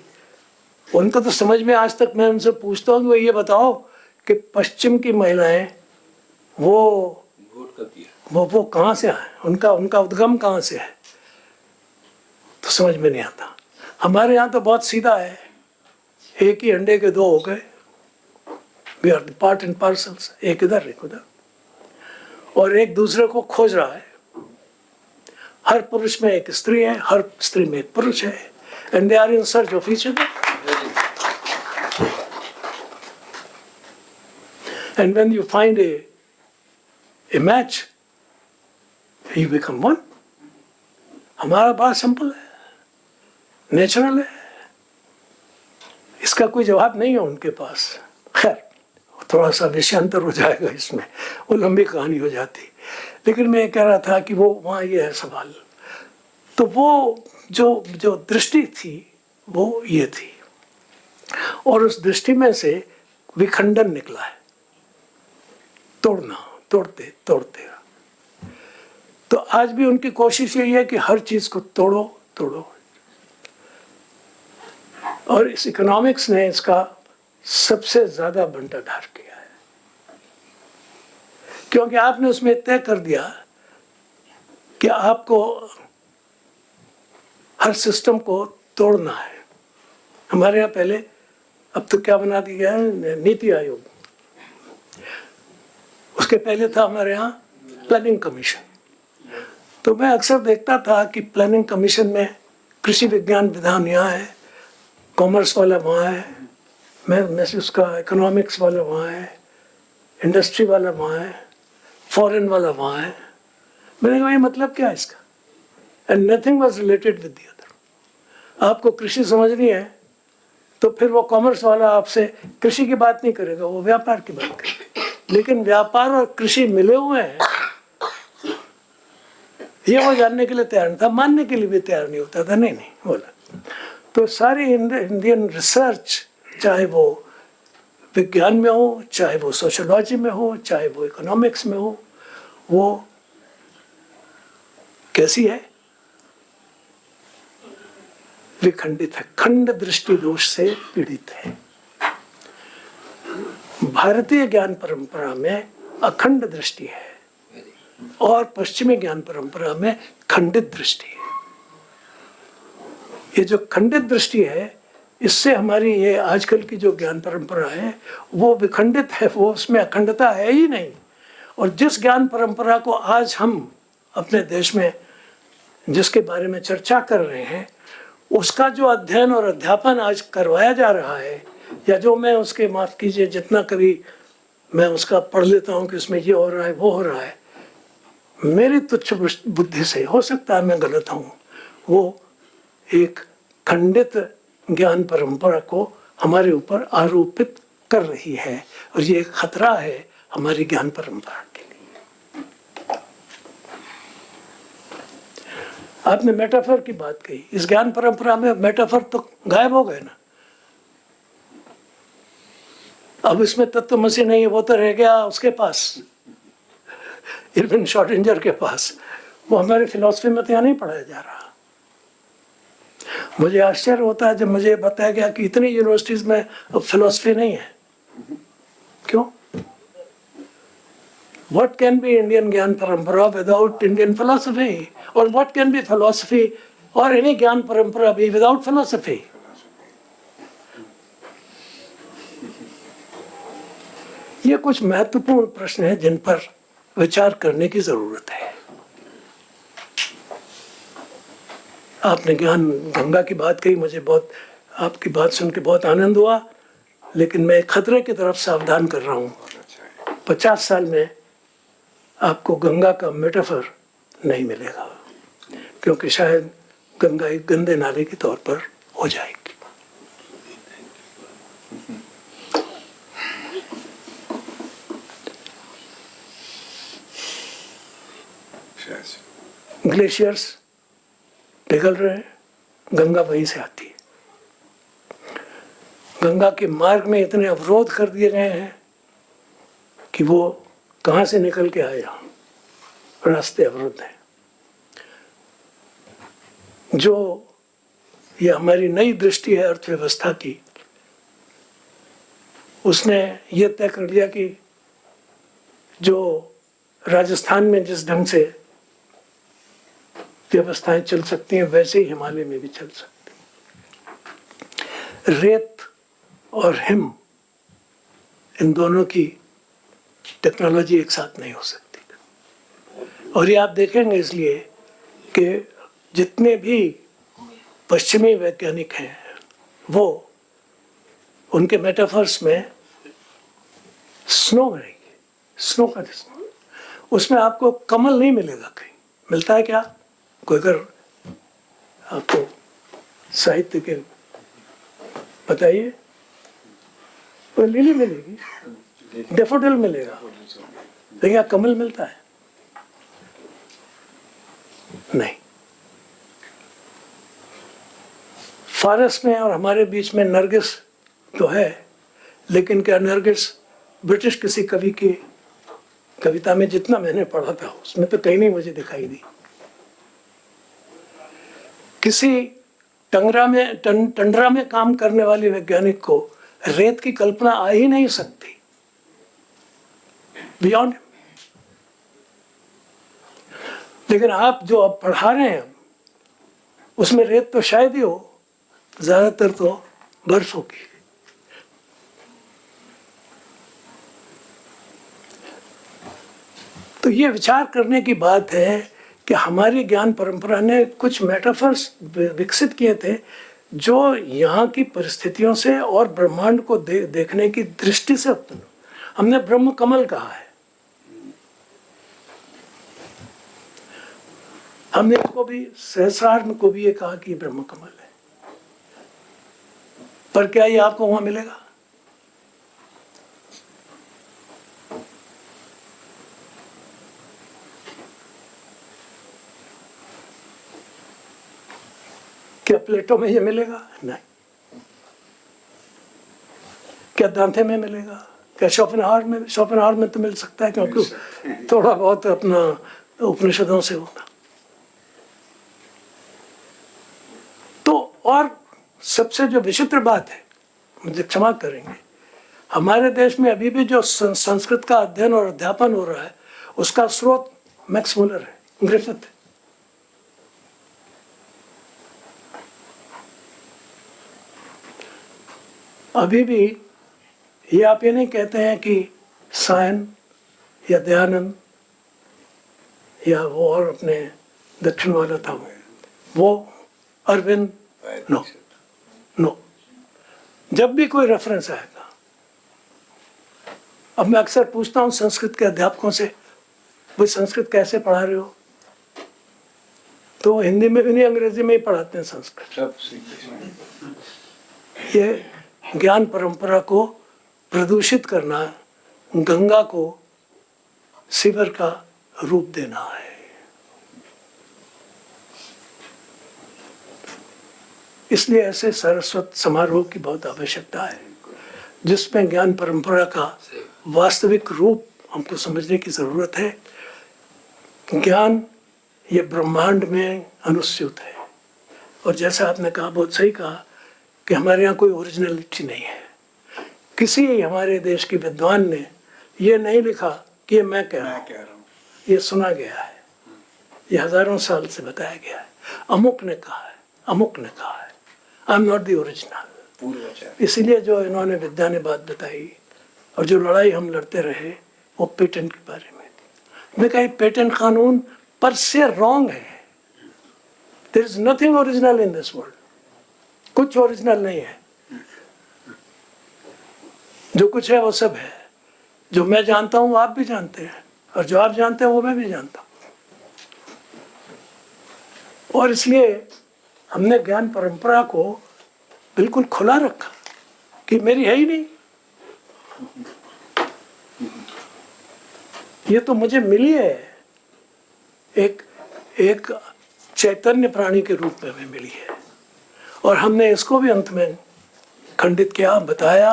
उनको तो समझ में आज तक मैं उनसे पूछता हूँ कि वो ये बताओ कि पश्चिम की महिलाएं वो कहाँ से आए, उनका उद्गम कहाँ से है, तो समझ में नहीं आता। हमारे यहाँ तो बहुत सीधा है, एक ही अंडे के दो हो गए, we are part and parcels, एक इधर एक उधर, और एक दूसरे को खोज रहा है। हर पुरुष में एक स्त्री है, हर स्त्री में एक पुरुष है, and they are in search of each other. And when you find a match, you become one. हमारा बात सिंपल है, नेचुरल है, इसका कोई जवाब नहीं है उनके पास। खैर थोड़ा सा विषयांतर हो जाएगा इसमें, वो लंबी कहानी हो जाती। लेकिन मैं कह रहा था कि वो वहाँ ये है सवाल। तो वो जो दृष्टि थी वो ये थी, और उस दृष्टि में से विखंडन निकला है, तोड़ना, तोड़ते तोड़ते। तो आज भी उनकी कोशिश यही है कि हर चीज को तोड़ो तोड़ो, और इस इकोनॉमिक्स ने इसका सबसे ज्यादा बंटाधार किया है, क्योंकि आपने उसमें तय कर दिया कि आपको हर सिस्टम को तोड़ना है। हमारे यहाँ पहले, अब तो क्या बना दिया है, नीति आयोग, उसके पहले था हमारे यहाँ प्लानिंग कमीशन। तो मैं अक्सर देखता था कि प्लानिंग कमीशन में कृषि विज्ञान विधान यहाँ है, कॉमर्स वाला वहाँ है, मैं उसका इकोनॉमिक्स वाला वहाँ है, इंडस्ट्री वाला वहाँ है, फॉरेन वाला वहाँ है। मैंने कहा ये मतलब क्या है इसका? And nothing was related with the other. आपको कृषि समझनी है तो फिर वो कॉमर्स वाला आपसे कृषि की बात नहीं करेगा, वो व्यापार की बात करेगा। लेकिन व्यापार और कृषि मिले हुए हैं, ये वो जानने के लिए तैयार नहीं था, मानने के लिए भी तैयार नहीं होता था। नहीं बोला। तो सारी इंडियन रिसर्च, चाहे वो विज्ञान में हो, चाहे वो सोशियोलॉजी में हो, चाहे वो इकोनॉमिक्स में हो, वो कैसी है? विखंडित है, खंड दृष्टि दोष से पीड़ित है। भारतीय ज्ञान परंपरा में अखंड दृष्टि है और पश्चिमी ज्ञान परंपरा में खंडित दृष्टि है। ये जो खंडित दृष्टि है, इससे हमारी ये आजकल की जो ज्ञान परंपरा है वो विखंडित है, वो उसमें अखंडता है ही नहीं। और जिस ज्ञान परंपरा को आज हम अपने देश में जिसके बारे में चर्चा कर रहे हैं, उसका जो अध्ययन और अध्यापन आज करवाया जा रहा है, या जो मैं उसके, माफ़ कीजिए, जितना कभी मैं उसका पढ़ लेता हूँ कि उसमें ये हो रहा है वो हो रहा है, मेरी तुच्छ बुद्धि से हो सकता है मैं गलत हूँ, वो एक खंडित ज्ञान परंपरा को हमारे ऊपर आरोपित कर रही है, और ये एक खतरा है हमारी ज्ञान परंपरा के लिए। आपने मेटाफर की बात कही, इस ज्ञान परंपरा में मेटाफर तो गायब हो गए ना। अब इसमें तत्वमसी नहीं है, वो तो रह गया उसके पास, इरविन शॉर्डिंजर के पास। वो हमारे फिलॉसफी में तो यहाँ नहीं पढ़ाया जा रहा। मुझे आश्चर्य होता है जब मुझे बताया गया कि इतनी यूनिवर्सिटीज में अब फिलॉसफी नहीं है। क्यों? What can be Indian ज्ञान परंपरा without Indian philosophy? Or what can be philosophy or any ज्ञान परंपरा be without philosophy? ये कुछ महत्वपूर्ण प्रश्न हैं जिन पर विचार करने की जरूरत है। आपने ज्ञान गंगा की बात कही, मुझे बहुत आपकी बात सुन के बहुत आनंद हुआ, लेकिन मैं खतरे की तरफ सावधान कर रहा हूँ। 50 साल में आपको गंगा का मेटाफर नहीं मिलेगा, क्योंकि शायद गंगा एक गंदे नाले के तौर पर हो जाएगी। ग्लेशियर्स पिघल रहे हैं, गंगा वहीं से आती है। गंगा के मार्ग में इतने अवरोध कर दिए गए हैं कि वो कहाँ से निकल के आए, यहाँ रास्ते अवरुद्ध हैं। जो ये हमारी नई दृष्टि है अर्थव्यवस्था की, उसने ये तय कर लिया कि जो राजस्थान में जिस ढंग से व्यवस्थाएं चल सकती हैं वैसे ही हिमालय में भी चल सकती हैं। रेत और हिम, इन दोनों की टेक्नोलॉजी एक साथ नहीं हो सकती। और ये आप देखेंगे इसलिए कि जितने भी पश्चिमी वैज्ञानिक हैं वो उनके मेटाफर्स में स्नो रहेगी, स्नो का स्नो, उसमें आपको कमल नहीं मिलेगा। कहीं मिलता है क्या? कोई अगर आपको साहित्य के बताइए, तो लिली मिलेगी, डेफोडिल मिलेगा, लेकिन क्या कमल मिलता है? नहीं। फारस में और हमारे बीच में नरगिस तो है, लेकिन क्या नरगिस ब्रिटिश किसी कवि की कविता में, जितना मैंने पढ़ा था उसमें तो कहीं नहीं मुझे दिखाई दी। किसी टंडरा में काम करने वाले वैज्ञानिक को रेत की कल्पना आ ही नहीं सकती, बियॉन्ड। लेकिन आप जो अब पढ़ा रहे हैं उसमें रेत तो शायद ही हो, ज्यादातर तो बर्फ होगी। तो ये विचार करने की बात है कि हमारी ज्ञान परंपरा ने कुछ मेटाफर्स विकसित किए थे जो यहाँ की परिस्थितियों से और ब्रह्मांड को देखने की दृष्टि से हमने ब्रह्म कमल कहा है। हमने इसको भी सहस्रार्म को भी ये कहा कि ब्रह्म कमल है, पर क्या ये आपको वहां मिलेगा? क्या प्लेटो में ये मिलेगा? नहीं। क्या दांते में मिलेगा? क्या शोपेनहावर में? शोपेनहावर में तो मिल सकता है, क्योंकि थोड़ा बहुत अपना उपनिषदों से होगा। तो और सबसे जो विचित्र बात है, मुझे क्षमा करेंगे, हमारे देश में अभी भी जो संस्कृत का अध्ययन और अध्यापन हो रहा है उसका स्रोत मैक्स मुलर है, ग्रिफिथ है। अभी भी ये आप ये नहीं कहते हैं कि सायन या दयानंद या वो और अपने दक्षिण वाला था वो अरविंद, नो नो। जब भी कोई रेफरेंस आएगा अब मैं अक्सर पूछता हूँ संस्कृत के अध्यापकों से, भाई संस्कृत कैसे पढ़ा रहे हो? तो वो हिंदी में भी नहीं, अंग्रेजी में ही पढ़ाते हैं संस्कृत। सब सीखे। ये ज्ञान परंपरा को प्रदूषित करना, गंगा को सीवर का रूप देना है। इसलिए ऐसे सारस्वत समारोह की बहुत आवश्यकता है, जिसमें ज्ञान परंपरा का वास्तविक रूप हमको समझने की जरूरत है। ज्ञान ये ब्रह्मांड में अनुस्यूत है, और जैसा आपने कहा, बहुत सही कहा, कि हमारे यहाँ कोई ओरिजिनलिटी नहीं है। किसी हमारे देश के विद्वान ने ये नहीं लिखा कि ये मैं कह रहा हूँ, ये सुना गया है, ये हजारों साल से बताया गया है। अमुक ने कहा है, अमुक ने कहा है, I am not the original. इसीलिए जो इन्होंने विद्या ने बात बताई, और जो लड़ाई हम लड़ते रहे वो पेटेंट के बारे में थी। मैं कहा पेटेंट कानून पर से रॉन्ग है। There is nothing original in this world. कुछ ओरिजिनल नहीं है, जो कुछ है वो सब है। जो मैं जानता हूँ वो आप भी जानते हैं, और जो आप जानते हैं वो मैं भी जानता हूँ। और इसलिए हमने ज्ञान परंपरा को बिल्कुल खुला रखा कि मेरी है ही नहीं, ये तो मुझे मिली है, एक चैतन्य प्राणी के रूप में हमें मिली है। और हमने इसको भी अंत में खंडित किया, बताया।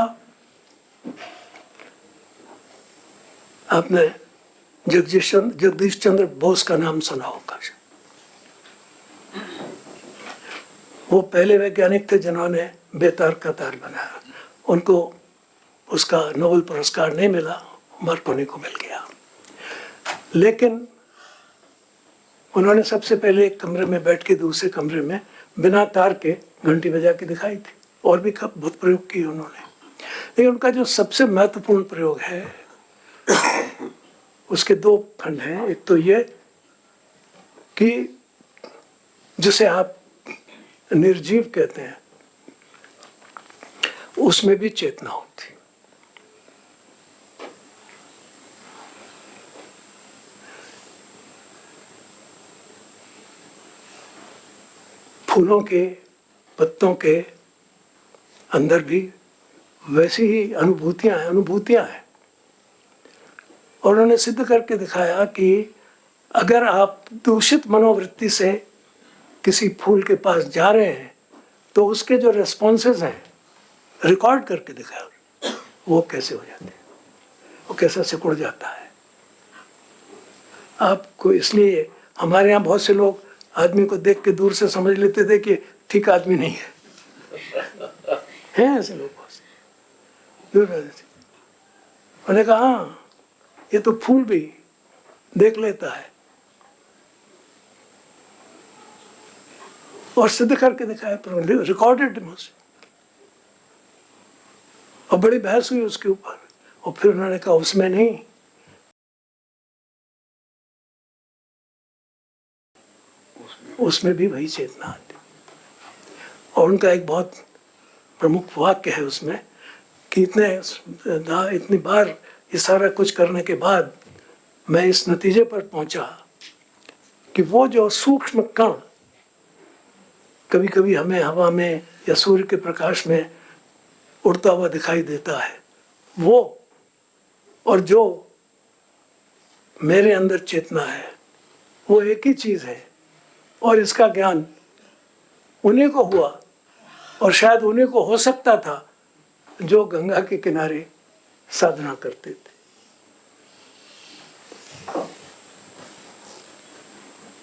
आपने जगदीश चंद्र बोस का नाम सुना होगा। वो पहले वैज्ञानिक थे जिन्होंने बेतार का तार बनाया। उनको उसका नोबेल पुरस्कार नहीं मिला, मार्कोनी को मिल गया। लेकिन उन्होंने सबसे पहले एक कमरे में बैठ के दूसरे कमरे में बिना तार के घंटी बजा के दिखाई थी। और भी बहुत प्रयोग किए उन्होंने, लेकिन उनका जो सबसे महत्वपूर्ण प्रयोग है, उसके दो खंड हैं। एक तो ये कि जिसे आप निर्जीव कहते हैं, उसमें भी चेतना होती। फूलों के पत्तों के अंदर भी वैसी ही अनुभूतियां हैं। और उन्होंने सिद्ध करके दिखाया कि अगर आप दूषित मनोवृत्ति से किसी फूल के पास जा रहे हैं तो उसके जो रेस्पॉन्सेज हैं, रिकॉर्ड करके दिखाया वो कैसे हो जाते हैं, वो कैसा सिकुड़ जाता है। आपको इसलिए हमारे यहाँ बहुत से लोग आदमी को देख के दूर से समझ लेते थे कि ठीक आदमी नहीं है। हैं ऐसे लोग बहुत से, दूर रहते थे। उन्होंने कहा हाँ, ये तो फूल भी देख लेता है, और सिद्ध करके दिखाया, रिकॉर्डेड मुझसे। और बड़ी बहस हुई उसके ऊपर। और फिर उन्होंने कहा उसमें नहीं, उसमें भी वही चेतना आती। और उनका एक बहुत प्रमुख वाक्य है उसमें कि इतनी बार ये सारा कुछ करने के बाद मैं इस नतीजे पर पहुंचा कि वो जो सूक्ष्म कण कभी कभी हमें हवा में या सूर्य के प्रकाश में उड़ता हुआ दिखाई देता है, वो और जो मेरे अंदर चेतना है वो एक ही चीज़ है। और इसका ज्ञान उन्हीं को हुआ, और शायद उन्हीं को हो सकता था जो गंगा के किनारे साधना करते थे।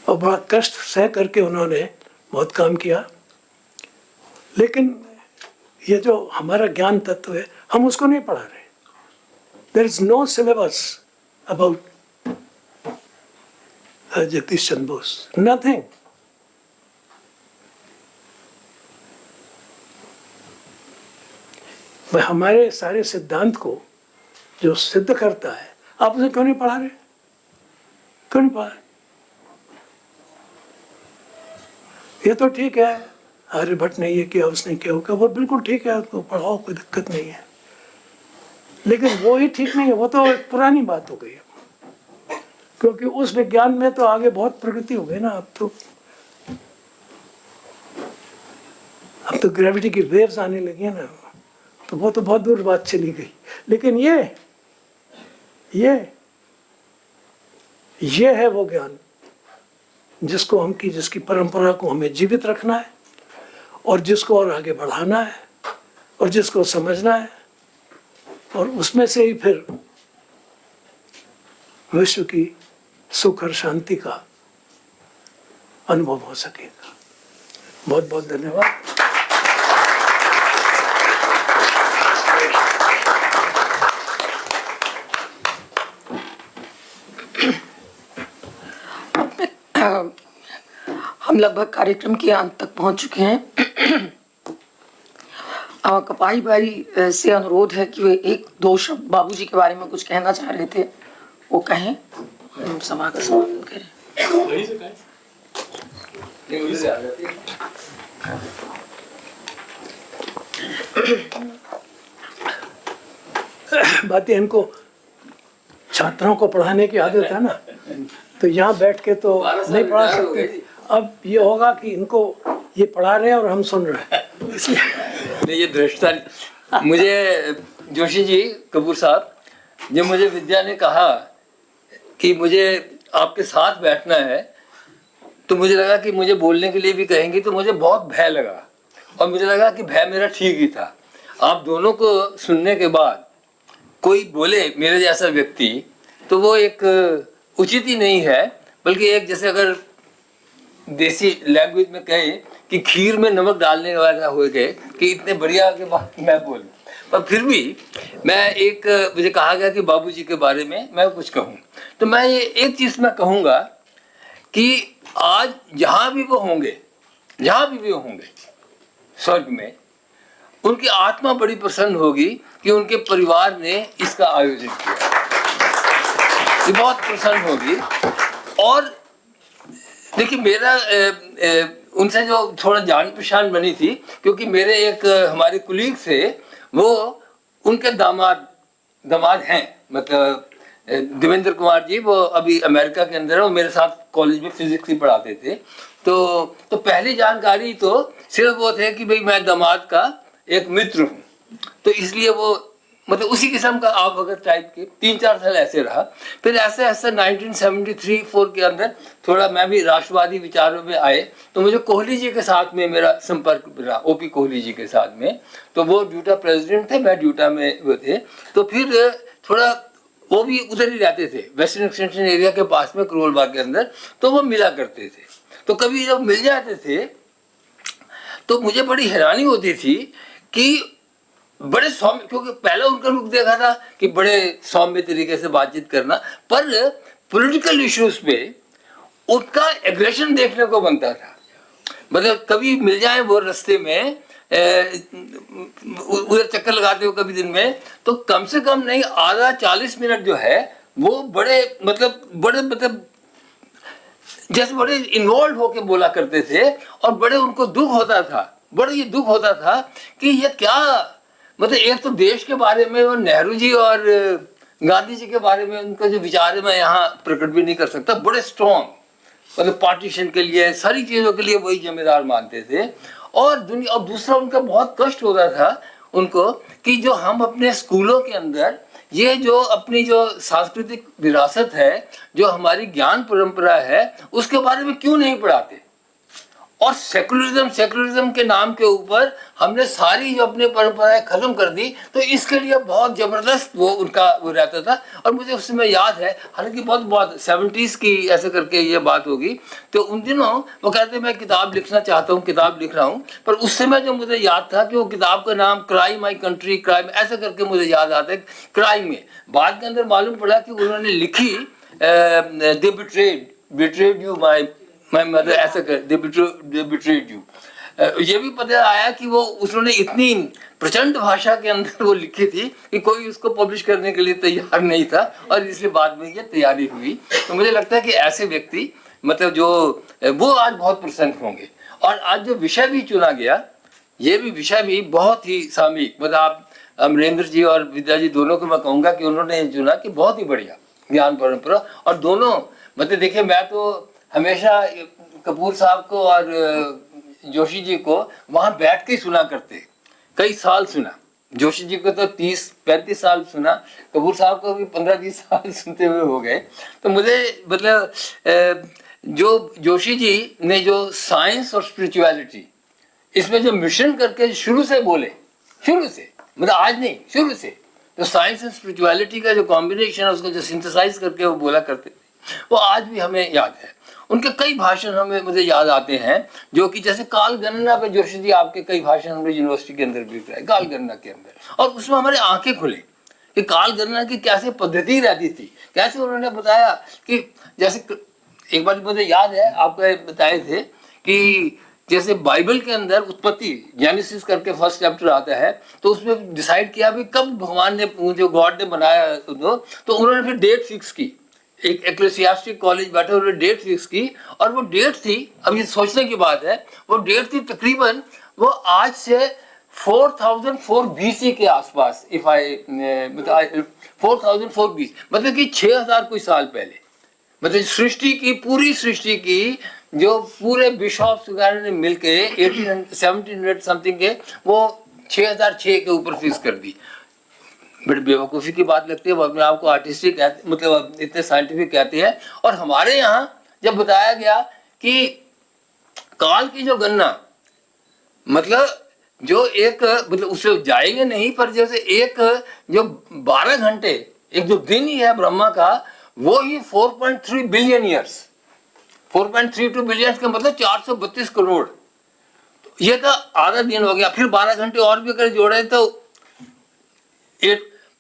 और बड़ा कष्ट सह करके उन्होंने बहुत काम किया। लेकिन ये जो हमारा ज्ञान तत्व है, हम उसको नहीं पढ़ा रहे। There is no syllabus about Jagdish Chandra Bose, nothing. वह हमारे सारे सिद्धांत को जो सिद्ध करता है, आप उसे क्यों नहीं पढ़ा रहे? क्यों नहीं पढ़ा रहे? ये तो ठीक है, आर्यभट्ट ने ये किया, उसने किया होगा, वो बिल्कुल ठीक है, उसको पढ़ाओ, कोई दिक्कत नहीं है। लेकिन वो ही ठीक नहीं है, वो तो एक पुरानी बात हो गई है, क्योंकि उस विज्ञान में तो आगे बहुत प्रगति हो गई ना। अब तो ग्रेविटी की वेव्स आने लगी है ना, तो वो तो बहुत दूर बात चली गई। लेकिन ये है वो ज्ञान जिसकी परंपरा को हमें जीवित रखना है, और जिसको और आगे बढ़ाना है, और जिसको समझना है, और उसमें से ही फिर विश्व की सुख और शांति का अनुभव हो सकेगा। बहुत बहुत धन्यवाद। हम लगभग कार्यक्रम के अंत तक पहुंच चुके हैं। कपाई भाई से अनुरोध है कि वे एक दो शब्द बाबूजी के बारे में कुछ कहना चाह रहे थे, वो कहें, हम सभा का समापन करें। बातें इनको छात्रों को पढ़ाने की आदत है ना, तो यहाँ बैठ के तो नहीं पढ़ा सकते। अब ये होगा कि इनको ये पढ़ा रहे हैं और हम सुन रहे हैं, इसलिए नहीं, ये दृष्टता। मुझे जोशी जी, कपूर साहब, जब मुझे विद्या ने कहा कि मुझे आपके साथ बैठना है, तो मुझे लगा कि मुझे बोलने के लिए भी कहेंगी, तो मुझे बहुत भय लगा, और मुझे लगा कि भय मेरा ठीक ही था। आप दोनों को सुनने के बाद कोई बोले मेरे जैसा व्यक्ति, तो वो एक उचित ही नहीं है, बल्कि एक जैसे अगर देसी लैंग्वेज में कहे कि खीर में नमक डालने वाला हो गए कि इतने बढ़िया के बाद मैं बोलूं। पर फिर भी मुझे कहा गया कि बाबूजी के बारे में मैं कुछ कहूं, तो मैं ये एक चीज़ मैं कहूँगा कि आज जहाँ भी वो होंगे स्वर्ग में, उनकी आत्मा बड़ी प्रसन्न होगी कि उनके परिवार ने इसका आयोजन किया, ये बहुत प्रसन्न होगी। और देखिए, मेरा उनसे जो थोड़ा जान पहचान बनी थी, क्योंकि मेरे एक हमारे कुलीग थे, वो उनके दामाद हैं, मतलब देवेंद्र कुमार जी, वो अभी अमेरिका के अंदर है, वो मेरे साथ कॉलेज में फिजिक्स ही पढ़ाते थे। तो पहली जानकारी तो सिर्फ वो थे कि भाई मैं दामाद का एक मित्र हूँ, तो इसलिए वो मतलब उसी किस्म का आप वगैरह टाइप के 3-4 साल ऐसे रहा। फिर ऐसे 1973-4 के अंदर थोड़ा मैं भी राष्ट्रवादी विचारों में आए, तो मुझे कोहली जी के साथ में मेरा संपर्क रहा, ओपी कोहली जी के साथ में। तो वो ड्यूटा प्रेसिडेंट थे, मैं ड्यूटा में वो थे, तो फिर थोड़ा वो भी उधर ही रहते थे, वेस्टर्न एक्सटेंशन एरिया के पास में करोल बाग के अंदर, तो वो मिला करते थे। तो कभी जब मिल जाते थे तो मुझे बड़ी हैरानी होती थी कि बड़े सौम्य, क्योंकि पहले उनका रुख देखा था कि बड़े सौम्य तरीके से बातचीत करना, पर पॉलिटिकल इश्यूज पे उनका एग्रेशन देखने को बनता था। मतलब कभी मिल जाए वो रास्ते में, उधर चक्कर लगाते हो कभी दिन में, तो कम से कम नहीं आधा 40 मिनट जो है वो बड़े जैसे बड़े इन्वॉल्व होके बोला करते थे, और बड़े उनको दुख होता था कि ये क्या, मतलब एक तो देश के बारे में और नेहरू जी और गांधी जी के बारे में उनका जो विचार है मैं यहाँ प्रकट भी नहीं कर सकता, बड़े स्ट्रॉन्ग, मतलब पार्टीशन के लिए सारी चीज़ों के लिए वही जिम्मेदार मानते थे। और दूसरा उनका बहुत कष्ट होता था उनको कि जो हम अपने स्कूलों के अंदर ये जो अपनी जो सांस्कृतिक विरासत है, जो हमारी ज्ञान परंपरा है, उसके बारे में क्यों नहीं पढ़ाते। और सेकुलरिज्म के नाम के ऊपर हमने सारी जो अपनी परंपराएं खत्म कर दी, तो इसके लिए बहुत जबरदस्त वो रहता था। और मुझे उस समय याद है, हालांकि बहुत 70s की ऐसे करके ये बात होगी, तो उन दिनों वो कहते मैं किताब लिखना चाहता हूँ, किताब लिख रहा हूँ। पर उस समय जो मुझे याद था कि वो किताब का नाम क्राई माई कंट्री, क्राइम ऐसे करके मुझे याद आता है, क्राइम में। बाद के अंदर मालूम पड़ा कि उन्होंने लिखी दे बिट्रेड यू माय मदर, ऐसा कर दे बिट्रेड यू। ये भी पता आया कि वो उन्होंने इतनी प्रचंड भाषा के अंदर वो लिखी थी कि कोई उसको पब्लिश करने के लिए तैयार नहीं था, और इसलिए बाद में ये तैयारी हुई। तो मुझे लगता है कि ऐसे व्यक्ति मतलब जो वो आज बहुत प्रसन्न होंगे। और आज जो विषय भी चुना गया, ये भी विषय भी बहुत ही सामयिक, मतलब आप अमरेंद्र जी और विद्या जी दोनों को मैं कहूँगा कि उन्होंने चुना कि बहुत ही बढ़िया ज्ञान परंपरा। और दोनों मतलब देखिए, मैं तो हमेशा कपूर साहब को और जोशी जी को वहाँ बैठ के ही सुना करते, कई साल सुना। जोशी जी को तो 30-35 साल सुना, कपूर साहब को भी 15-20 साल सुनते हुए हो गए। तो मुझे मतलब जो जोशी जी ने जो साइंस और स्पिरिचुअलिटी इसमें जो मिशन करके शुरू से बोले, शुरू से मतलब आज नहीं, शुरू से, तो साइंस एंड स्पिरिचुअलिटी का जो कॉम्बिनेशन है उसको जो सिंथेसाइज करके वो बोला करते थे, वो आज भी हमें याद है। उनके कई भाषण हमें मुझे याद आते हैं, जो कि जैसे काल गणना पे जोशी जी आपके कई भाषण हमारे यूनिवर्सिटी के अंदर भी रहे, काल गणना के अंदर, और उसमें हमारे आंखें खुले कि काल गणना की कैसे पद्धति रहती थी, कैसे उन्होंने बताया कि जैसे एक बार मुझे याद है आपको बताए थे कि जैसे बाइबल के अंदर उत्पत्ति जेनेसिस करके फर्स्ट चैप्टर आता है, तो उसमें डिसाइड किया भी कब भगवान ने जो गॉड ने बनाया, तो उन्होंने फिर डेट फिक्स की। एक एक्लेसियास्टिक कॉलेज बैठे उन्होंने डेट फिक्स की, और वो डेट थी, अब ये सोचने की बात है, वो डेट थी तकरीबन वो आज से 4004 BC के आसपास, इफ आई 4004 BC मतलब कि 6000 कोई साल पहले, मतलब सृष्टि की, पूरी सृष्टि की जो पूरे बिशॉप्स वगैरह ने मिलके 1700 समथिंग के वो 6006 के ऊपर फिक्स कर दी। बड़ी बेवकूफ़ी की बात लगती है, वो अपने आप को आर्टिस्टिक कहते, मतलब इतने साइंटिफिक कहते हैं। और हमारे यहाँ जब बताया गया कि काल की जो गणना, मतलब जो एक, मतलब उससे जाएंगे नहीं, पर जैसे एक जो 12 घंटे, एक जो दिन ही है ब्रह्मा का, वो ही 4.3 बिलियन ईयर्स, 4.32 बिलियन का मतलब 432 करोड़, ये तो आधा दिन हो गया। फिर 12 घंटे और भी अगर जोड़े तो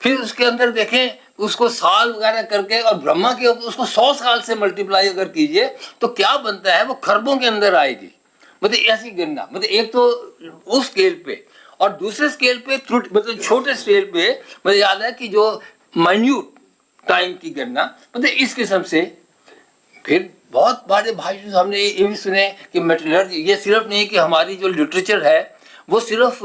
फिर उसके अंदर देखें उसको साल वगैरह करके, और ब्रह्मा के उसको 100 साल से मल्टीप्लाई अगर कीजिए तो क्या बनता है, वो खरबों के अंदर आएगी। मतलब ऐसी गणना, मतलब एक तो उस स्केल पे, और दूसरे स्केल पे मतलब छोटे स्केल पे मुझे याद है कि जो माइन्यूट टाइम की गणना, मतलब इस किस्म से। फिर बहुत बड़े भाषण हमने ये भी सुने कि मेटलर्जी, ये सिर्फ नहीं कि हमारी जो लिटरेचर है वो सिर्फ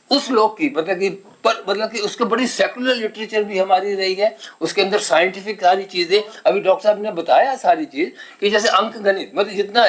उस लोग की, मतलब कि पर मतलब कि उसके बड़ी सेकुलर लिटरेचर भी हमारी रही है, उसके अंदर साइंटिफिक सारी चीज़ें, अभी डॉक्टर साहब ने बताया सारी चीज़ कि जैसे अंक गणित, मतलब जितना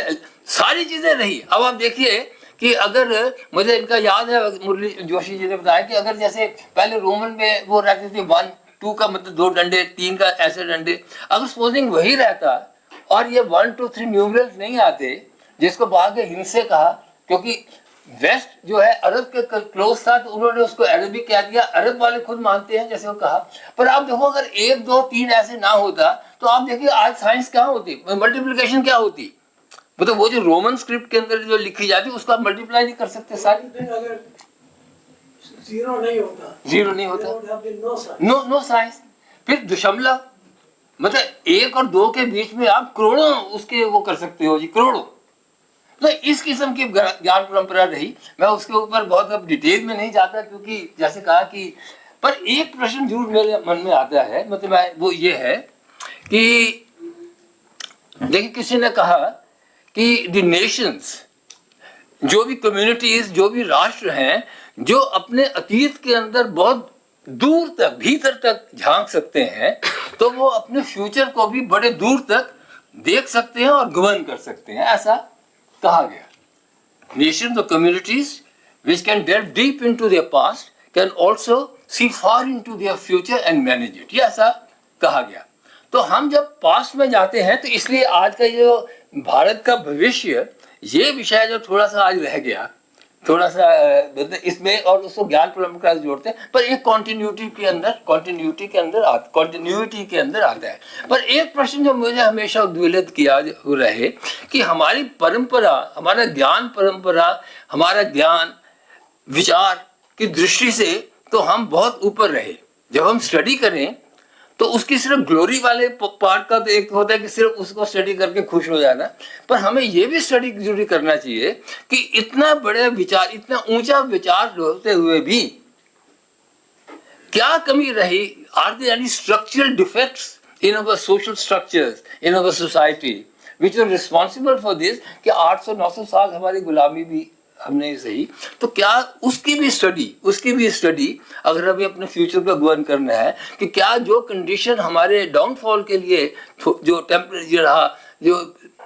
सारी चीज़ें रही। अब आप देखिए कि अगर मुझे इनका याद है, मुरली जोशी जी ने बताया कि अगर जैसे पहले रोमन में वो रहते थे 1 2 का मतलब 2 डंडे, 3 का ऐसे डंडे, अगर सपोजिंग वही रहता और ये 1 2 3 न्यूमरल्स नहीं आते, जिसको बाद में हिंसे कहा, क्योंकि वेस्ट जो है अरब के क्लोज था तो उन्होंने उसको अरबिक कह दिया, अरब वाले खुद मानते हैं जैसे वो कहा। पर आप देखो अगर 1 2 3 ऐसे ना होता तो आप देखिए आज साइंस क्या होती, मल्टीप्लिकेशन क्या होती, मतलब वो जो रोमन स्क्रिप्ट के अंदर जो लिखी जाती उसको आप मल्टीप्लाई नहीं कर सकते सारी। अगर जीरो नहीं होता, नो साइंस। फिर दशमलव, मतलब 1 और 2 के बीच में आप करोड़ों उसके वो कर सकते हो जी, करोड़ों। तो इस किस्म की ज्ञान परंपरा रही। मैं उसके ऊपर बहुत अब डिटेल में नहीं जाता, क्योंकि जैसे कहा कि, पर एक प्रश्न जरूर मेरे मन में आता है, मतलब वो ये है कि देखिए किसी ने कहा कि द नेशंस, जो भी कम्युनिटीज, जो भी राष्ट्र हैं, जो अपने अतीत के अंदर बहुत दूर तक, भीतर तक झांक सकते हैं, तो वो अपने फ्यूचर को भी बड़े दूर तक देख सकते हैं और गवर्न कर सकते हैं, ऐसा कहा गया। Nations or communities which can delve deep into their past can also see far into their future and manage it, ये ऐसा कहा गया। तो हम जब पास्ट में जाते हैं तो इसलिए आज का जो भारत का भविष्य, ये विषय जो थोड़ा सा आज रह गया, थोड़ा सा इसमें, और उसको ज्ञान परंपरा से जोड़ते हैं, पर एक कॉन्टिन्यूटी के अंदर आता है। पर एक प्रश्न जो मुझे हमेशा उद्वेलित किया रहे कि हमारी परंपरा, हमारा ज्ञान परंपरा, हमारा ज्ञान विचार की दृष्टि से तो हम बहुत ऊपर रहे। जब हम स्टडी करें तो उसकी सिर्फ ग्लोरी वाले पार्ट का तो एक होता है कि सिर्फ उसको स्टडी करके खुश हो जाना, पर हमें ये भी स्टडी जरूरी करना चाहिए कि इतना बड़े विचार, इतना ऊंचा विचार होते हुए भी क्या कमी रही। Are there any structural defects in our social structures, in our society, which are responsible for this कि 800-900 साल हमारी गुलामी भी हमने सही, तो क्या उसकी भी स्टडी अगर हमें अपने फ्यूचर को गवर्न करना है कि क्या जो कंडीशन हमारे डाउनफॉल के लिए जो टेम्परेरी रहा, जो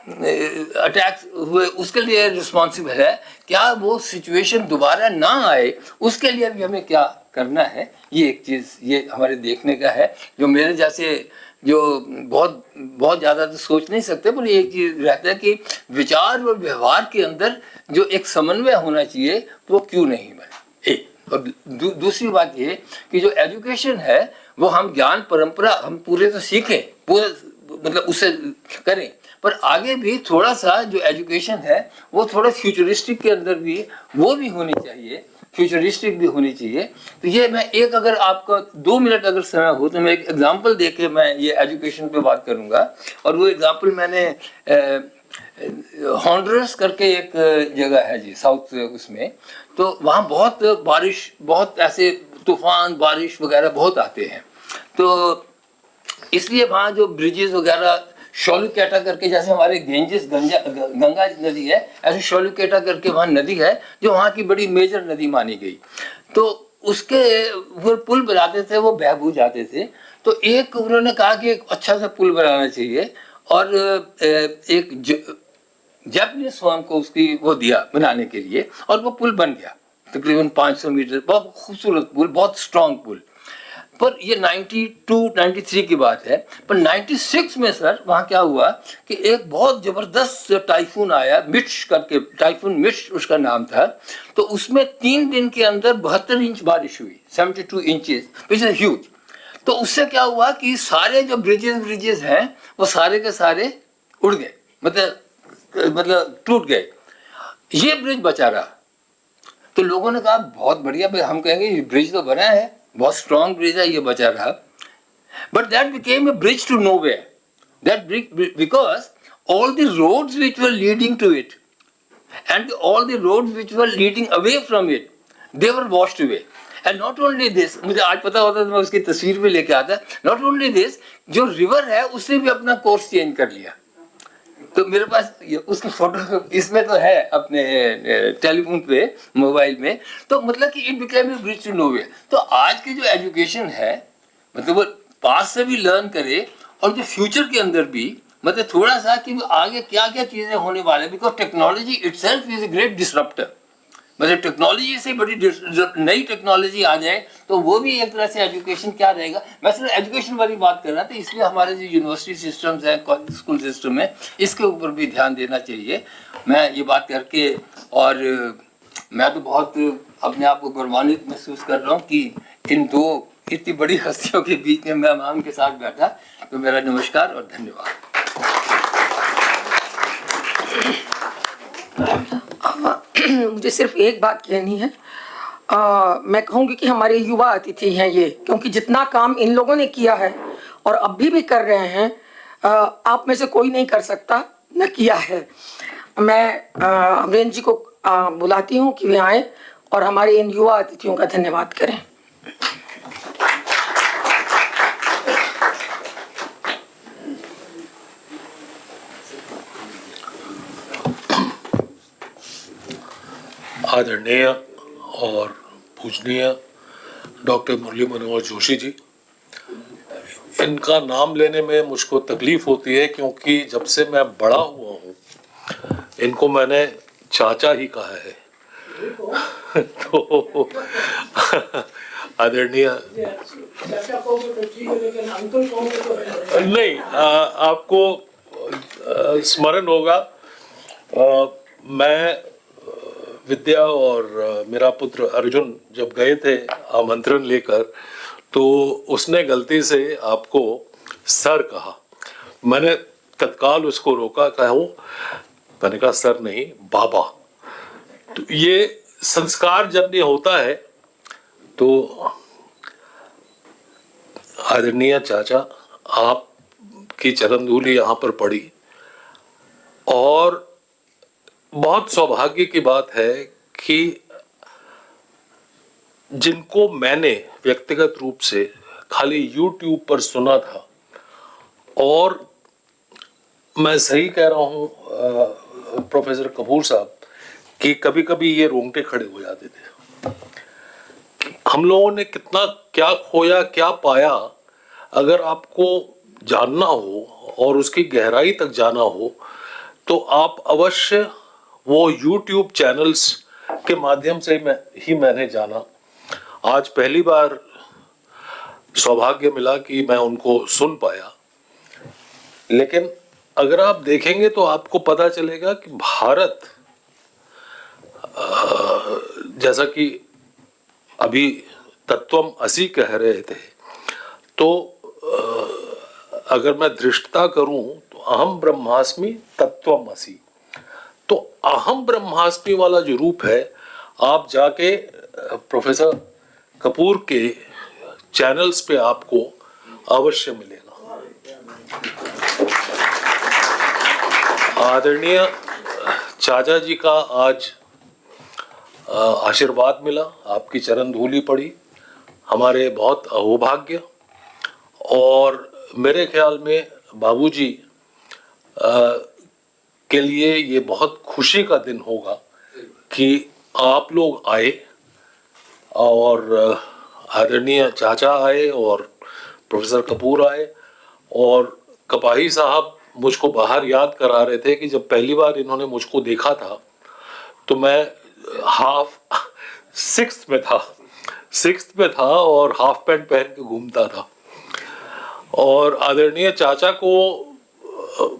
अटैक्स हुए, उसके लिए रिस्पॉन्सिबल है, क्या वो सिचुएशन दोबारा ना आए, उसके लिए भी हमें क्या करना है। ये एक चीज़ ये हमारे देखने का है, जो मेरे जैसे जो बहुत ज़्यादा तो सोच नहीं सकते, पर एक चीज़ रहता है कि विचार और व्यवहार के अंदर जो एक समन्वय होना चाहिए वो क्यों नहीं बने। एक और दूसरी बात ये कि जो एजुकेशन है वो हम ज्ञान परंपरा हम पूरे तो सीखें, पूरे मतलब उससे करें, पर आगे भी थोड़ा सा जो एजुकेशन है वो थोड़ा फ्यूचरिस्टिक के अंदर भी वो भी होनी चाहिए, फ्यूचरिस्टिक भी होनी चाहिए। तो ये मैं एक, अगर आपका 2 मिनट अगर समय हो तो मैं एक एग्जांपल दे के मैं ये एजुकेशन पे बात करूँगा। और वो एग्जांपल मैंने हॉन्डुरस करके एक जगह है जी साउथ उसमें, तो वहाँ बहुत बारिश, बहुत ऐसे तूफान बारिश वगैरह बहुत आते हैं, तो इसलिए वहाँ जो ब्रिजेस वगैरह शोलुकेटा करके, जैसे हमारे गंगा नदी है, ऐसे शोलुकेटा करके वहाँ नदी है जो वहाँ की बड़ी मेजर नदी मानी गई। तो उसके वो पुल बनाते थे, वो बहबू जाते थे। तो एक उन्होंने कहा कि एक अच्छा सा पुल बनाना चाहिए, और एक जापानीज फर्म को उसकी वो दिया बनाने के लिए, और वो पुल बन गया तकरीबन 500 मीटर, बहुत खूबसूरत पुल, बहुत स्ट्रॉन्ग पुल। पर ये 92-93 की बात है। पर 96 में सर वहाँ क्या हुआ कि एक बहुत ज़बरदस्त टाइफून आया, मिर्च करके, टाइफून मिर्च उसका नाम था। तो उसमें 3 दिन के अंदर 72 इंच बारिश हुई, 72 इंचेस, विच इज ह्यूज। तो उससे क्या हुआ कि सारे जो ब्रिजेस हैं वो सारे के सारे उड़ गए, मतलब टूट गए, ये ब्रिज बचा रहा। तो लोगों ने कहा बहुत बढ़िया, हम कहेंगे ये ब्रिज तो बना है, बहुत स्ट्रॉन्ग ब्रिज है, ये बचा रहा। But that became a bridge to nowhere, that because all the roads which were leading to it and all the roads which were leading away from it, they were washed away. And not only this, मुझे आज पता होता तो मैं उसकी तस्वीर भी लेके आता। नॉट ओनली दिस, जो रिवर है उसने भी अपना कोर्स चेंज कर लिया। तो मेरे पास उसकी फोटो इसमें तो है अपने टेलीफोन पे, मोबाइल में। तो मतलब कि it became a bridge to nowhere. तो आज की जो एजुकेशन है, मतलब वो पास से भी लर्न करे, और जो फ्यूचर के अंदर भी मतलब थोड़ा सा कि आगे क्या क्या चीज़ें होने वाले, because technology itself is a great disruptor. मतलब टेक्नोलॉजी से बड़ी नई टेक्नोलॉजी आ जाए तो वो भी एक तरह से एजुकेशन क्या रहेगा। मैं सिर्फ एजुकेशन वाली बात कर रहा था, इसलिए हमारे जो यूनिवर्सिटी सिस्टम्स हैं, स्कूल सिस्टम है, इसके ऊपर भी ध्यान देना चाहिए। मैं ये बात करके, और मैं तो बहुत अपने आप को गौरवान्वित महसूस कर रहा हूँ कि इन 2 इतनी बड़ी हस्तियों के बीच में मैं मैम के साथ बैठा। तो मेरा नमस्कार और धन्यवाद। मुझे सिर्फ एक बात कहनी है। मैं कहूँगी कि हमारे युवा अतिथि हैं ये, क्योंकि जितना काम इन लोगों ने किया है और अभी भी कर रहे हैं, आप में से कोई नहीं कर सकता न किया है। मैं अमरेंद्र जी को बुलाती हूँ कि वे आए और हमारे इन युवा अतिथियों का धन्यवाद करें। आदरणीय और पूजनीय डॉक्टर मुरली मनोहर जोशी जी, इनका नाम लेने में मुझको तकलीफ होती है, क्योंकि जब से मैं बड़ा हुआ हूँ इनको मैंने चाचा ही कहा है। तो आदरणीय नहीं, आपको स्मरण होगा, मैं विद्या और मेरा पुत्र अर्जुन जब गए थे आमंत्रण लेकर, तो उसने गलती से आपको सर कहा। मैंने तत्काल उसको रोका, कहूँ, मैंने कहा सर नहीं, बाबा। तो ये संस्कार जब ये होता है तो आदरणीय चाचा, आपकी चरण धूलि यहाँ पर पड़ी, और बहुत सौभाग्य की बात है कि जिनको मैंने व्यक्तिगत रूप से खाली YouTube पर सुना था, और मैं सही कह रहा हूँ प्रोफेसर कपूर साहब कि कभी कभी ये रोंगटे खड़े हो जाते थे। हम लोगों ने कितना क्या खोया क्या पाया, अगर आपको जानना हो और उसकी गहराई तक जाना हो तो आप अवश्य वो YouTube चैनल्स के माध्यम से मैंने जाना। आज पहली बार सौभाग्य मिला कि मैं उनको सुन पाया। लेकिन अगर आप देखेंगे तो आपको पता चलेगा कि भारत, जैसा कि अभी तत्वम असि कह रहे थे, तो अगर मैं दृष्टता करूं तो अहम ब्रह्मास्मि तत्वम असि, तो अहम ब्रह्मास्मि वाला जो रूप है, आप जाके प्रोफेसर कपूर के चैनल्स पे आपको अवश्य मिलेगा। आदरणीय चाचा जी का आज आशीर्वाद मिला, आपकी चरण धूली पड़ी, हमारे बहुत अहोभाग्य। और मेरे ख्याल में बाबूजी के लिए ये बहुत खुशी का दिन होगा कि आप लोग आए और आदरणीय चाचा आए और प्रोफेसर कपूर आए। और कपाही साहब मुझको बाहर याद करा रहे थे कि जब पहली बार इन्होंने मुझको देखा था तो मैं सिक्स्थ में था और हाफ पैंट पहन के घूमता था। और आदरणीय चाचा को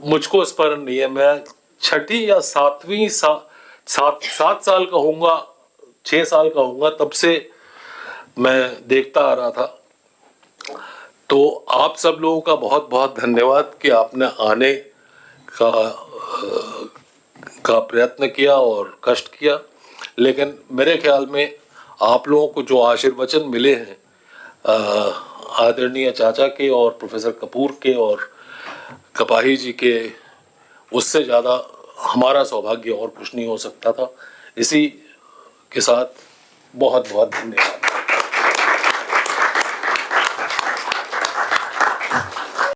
मुझको स्मरण नहीं है, मैं छठी या सातवीं 7 साल का होऊंगा, 6 साल का होऊंगा, तब से मैं देखता आ रहा था। तो आप सब लोगों का बहुत बहुत धन्यवाद कि आपने आने का प्रयत्न किया और कष्ट किया। लेकिन मेरे ख्याल में आप लोगों को जो आशीर्वचन मिले हैं आदरणीय चाचा के और प्रोफेसर कपूर के और कपाही जी के, उससे ज़्यादा हमारा सौभाग्य और कुछ नहीं हो सकता था। इसी के साथ बहुत बहुत धन्यवाद।